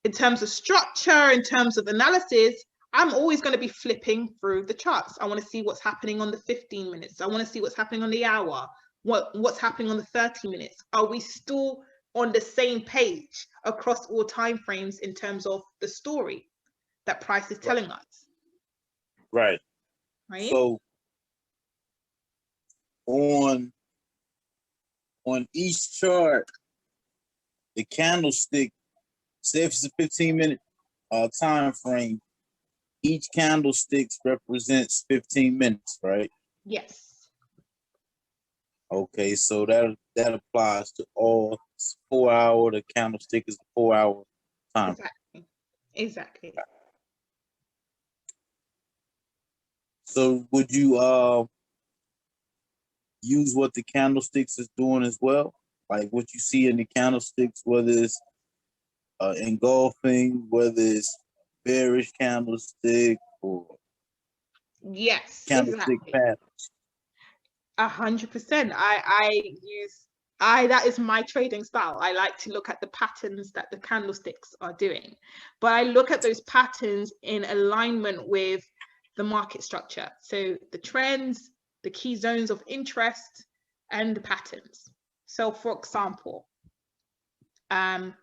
in terms of structure, in terms of analysis, I'm always going to be flipping through the charts. I want to see what's happening on the 15 minutes. I want to see what's happening on the hour, what's happening on the 30 minutes. Are we still on the same page across all time frames in terms of the story that price is telling us? Right. Right. So on each chart, the candlestick, say if it's a 15-minute time frame, each candlestick represents 15 minutes, right? Yes. Okay, so that applies to all 4-hour. The candlestick is a 4-hour time. Exactly. So would you use what the candlesticks is doing as well? Like what you see in the candlesticks, whether it's engulfing, whether it's bearish candlestick or candlestick patterns. 100%. That is my trading style. I like to look at the patterns that the candlesticks are doing, but I look at those patterns in alignment with the market structure. So the trends, the key zones of interest, and the patterns. So for example, let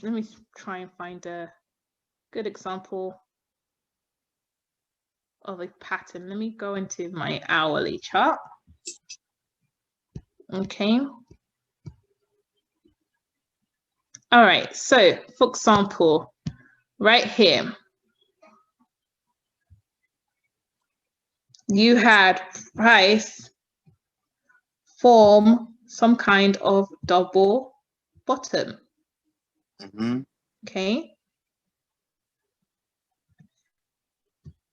me try and find a good example of a pattern. Let me go into my hourly chart. Okay. All right. So for example, right here, you had price form some kind of double bottom. Mm-hmm. Okay.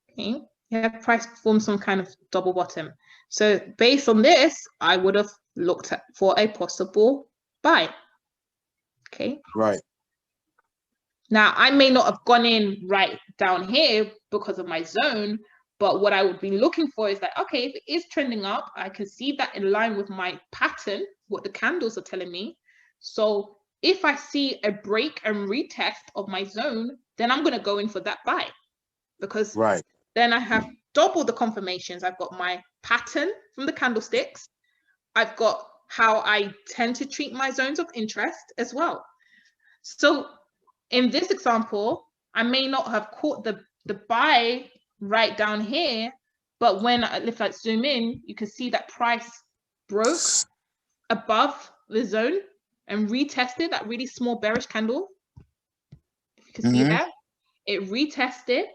Okay. You have price form some kind of double bottom. So based on this, I would have looked for a possible buy. Okay. Right. Now, I may not have gone in right down here because of my zone, but what I would be looking for is that, okay, if it is trending up, I can see that in line with my pattern, what the candles are telling me. So if I see a break and retest of my zone, then I'm going to go in for that buy, because Right. then I have double the confirmations. I've got my pattern from the candlesticks. I've got how I tend to treat my zones of interest as well. So in this example, I may not have caught the buy right down here, but if I zoom in, you can see that price broke above the zone and retested that really small bearish candle. If you can see that, it retested.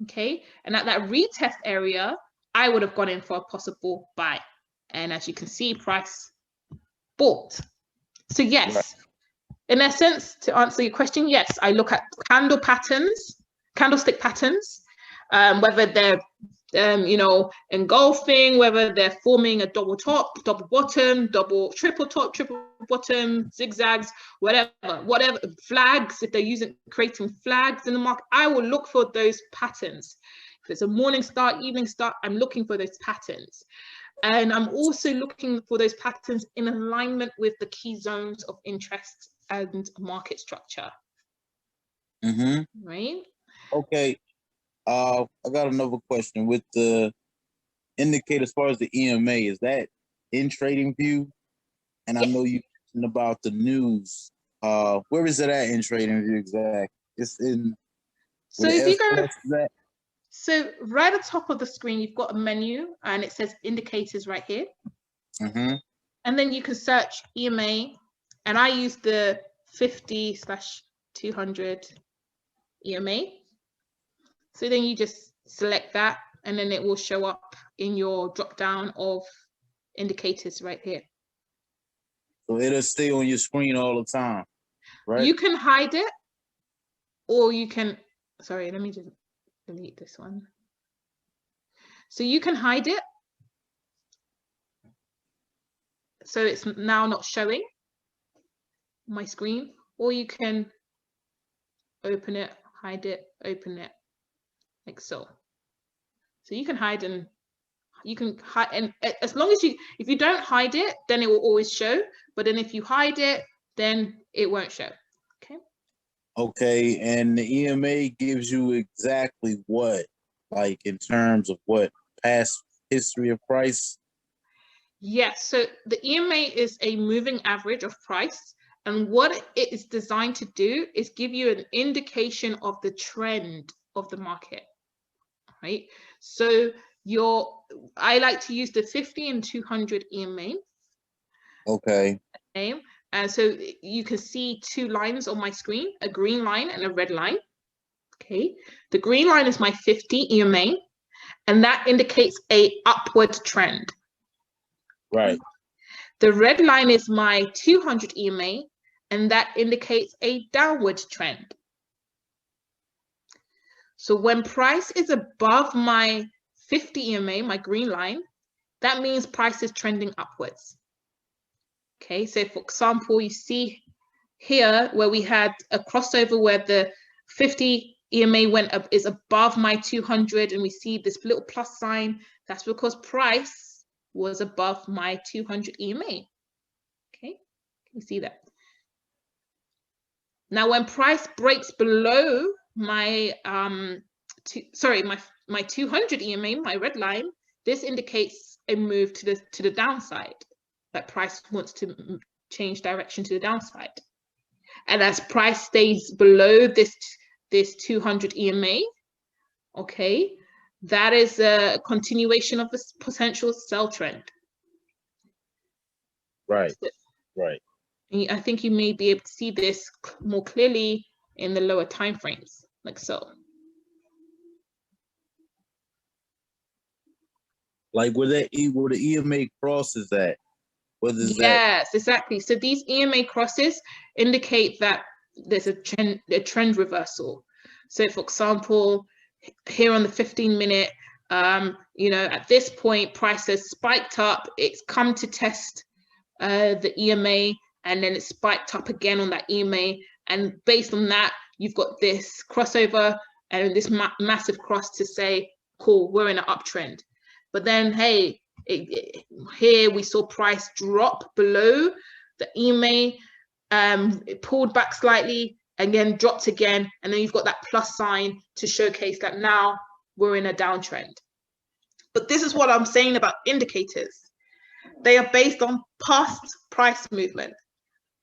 Okay, and at that retest area, I would have gone in for a possible buy. And as you can see, price bought. So yes, right. In essence, to answer your question, yes, I look at candle patterns, candlestick patterns, whether they're engulfing, whether they're forming a double top, double bottom, triple top, triple bottom, zigzags, whatever flags, if they're creating flags in the market, I will look for those patterns. If it's a morning start, evening start, I'm looking for those patterns. And I'm also looking for those patterns in alignment with the key zones of interest and market structure. Right? Okay. I got another question. With the indicator as far as the EMA, is that in TradingView? And yes. I know you mentioned about the news. Where is it at in TradingView exactly? It's in. So if you go, so right at the top of the screen, you've got a menu and it says indicators right here. And then you can search EMA, and I use the 50/200 EMA. So then you just select that, and then it will show up in your drop down of indicators right here. So it'll stay on your screen all the time, right? You can hide it, or you can, sorry, let me just delete this one. So you can hide it. So it's now not showing my screen, or you can open it, hide it, open it, like so. So you can hide, and you can hide, and as long as if you don't hide it, then it will always show. But then if you hide it, then it won't show. Okay. Okay, and the EMA gives you exactly what, like in terms of what, past history of price? Yes, so the EMA is a moving average of price, and what it is designed to do is give you an indication of the trend of the market, right? So I like to use the 50 and 200 EMA. Okay. And so you can see two lines on my screen, a green line and a red line. Okay, the green line is my 50 EMA, and that indicates a upward trend. Right. The red line is my 200 EMA, and that indicates a downward trend. So when price is above my 50 EMA, my green line, that means price is trending upwards. Okay, so for example, you see here where we had a crossover where the 50 EMA went up, is above my 200, and we see this little plus sign. That's because price was above my 200 EMA. Okay, you see that. Now, when price breaks below my my 200 EMA, my red line, this indicates a move to the downside. That price wants to change direction to the downside. And as price stays below this 200 EMA, okay, that is a continuation of this potential sell trend. Right, right. I think you may be able to see this more clearly in the lower time frames, like so. Like where the EMA crosses at. Yes, exactly. So these EMA crosses indicate that there's a trend reversal. So for example, here on the 15-minute, at this point, price has spiked up. It's come to test the EMA, and then it spiked up again on that EMA. And based on that, you've got this crossover and this massive cross to say, cool, we're in an uptrend. But then, hey, here we saw price drop below the EMA. It pulled back slightly, again dropped again, and then you've got that plus sign to showcase that now we're in a downtrend. But this is what I'm saying about indicators. They are based on past price movement,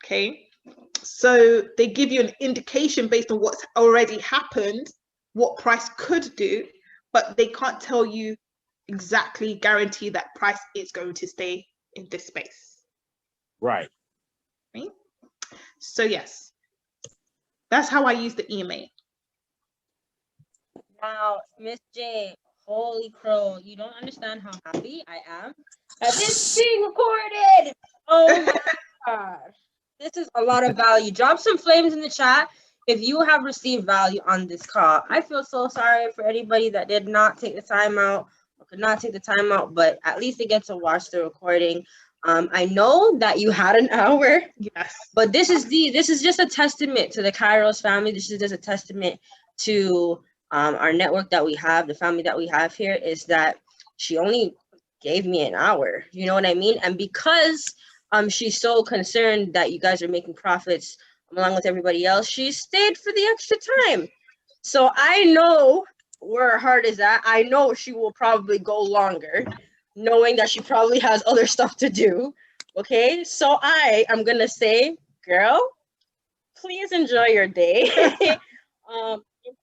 okay? So they give you an indication based on what's already happened, what price could do, but they can't tell you exactly guarantee that price is going to stay in this space. Right. Right? So yes, that's how I use the EMA. Now, Miss J, holy crow, you don't understand how happy I am that this is being recorded. Oh my gosh. This is a lot of value. Drop some flames in the chat if you have received value on this call. I feel so sorry for anybody that did not take the time out or could not take the time out, but at least they get to watch the recording. I know that you had an hour, Yes, but this is just a testament to the Kairos family. This is just a testament to our network that we have, the family that we have here, is that she only gave me an hour. You know what I mean? And because she's so concerned that you guys are making profits along with everybody else, she stayed for the extra time. So I know where her heart is at. I know she will probably go longer, knowing that she probably has other stuff to do. Okay, so I am gonna say, girl, please enjoy your day.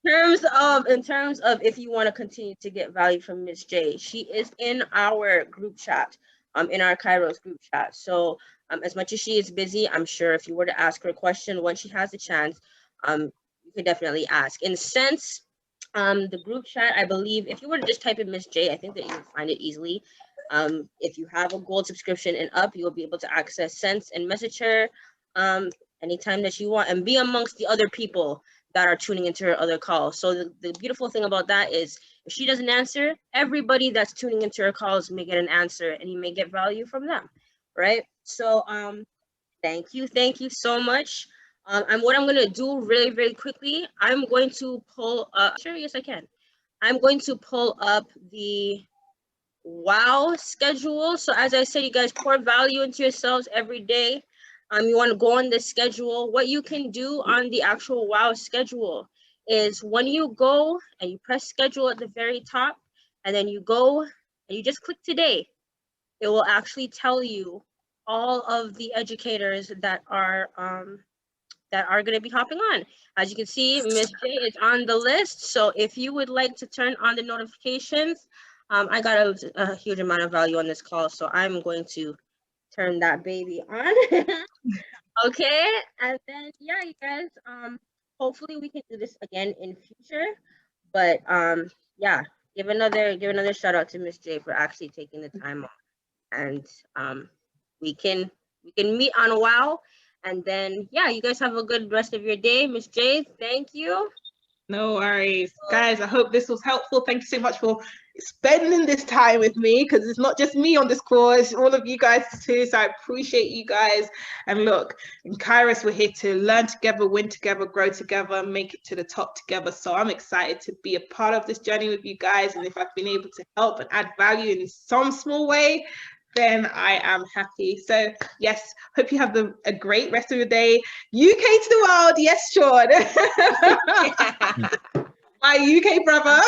In terms of if you want to continue to get value from Miss J, she is in our group chat, in our Kairos group chat. So as much as she is busy, I'm sure if you were to ask her a question when she has a chance, you could definitely ask. In sense, the group chat, I believe, if you were to just type in Miss J, I think that you would find it easily. If you have a gold subscription and up, you will be able to access Sense and message her anytime that you want and be amongst the other people that are tuning into her other calls. So the beautiful thing about that is if she doesn't answer, everybody that's tuning into her calls may get an answer and you may get value from them, right? So thank you so much. And what I'm gonna do really, very quickly, I'm going to pull up, sure, yes I can. I'm going to pull up the WOW schedule. So as I said, you guys pour value into yourselves every day. You want to go on the schedule. What you can do on the actual WOW schedule is when you go and you press schedule at the very top, and then you go and you just click today, it will actually tell you all of the educators that are going to be hopping on. As you can see, Miss J is on the list. So if you would like to turn on the notifications, I got a huge amount of value on this call, so I'm going to turn that baby on. Okay, and then yeah, you guys, hopefully we can do this again in future. But yeah, give another shout out to Miss J for actually taking the time off, and we can meet on a WOW, and then yeah, you guys have a good rest of your day. Miss J, thank you. no worries. Guys, I hope this was helpful. Thank you so much for spending this time with me, because it's not just me on this call, it's all of you guys too. So I appreciate you guys. And look, in Kairos, we're here to learn together, win together, grow together, make it to the top together. So I'm excited to be a part of this journey with you guys. And if I've been able to help and add value in some small way, then I am happy. So yes, hope you have a great rest of your day. UK to the world, yes, Sean. My UK brother.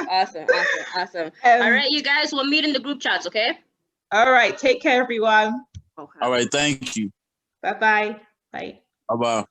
Awesome. All right, you guys, we'll meet in the group chats, okay? All right, take care, everyone. Okay. All right, thank you. Bye-bye. Bye. Bye-bye.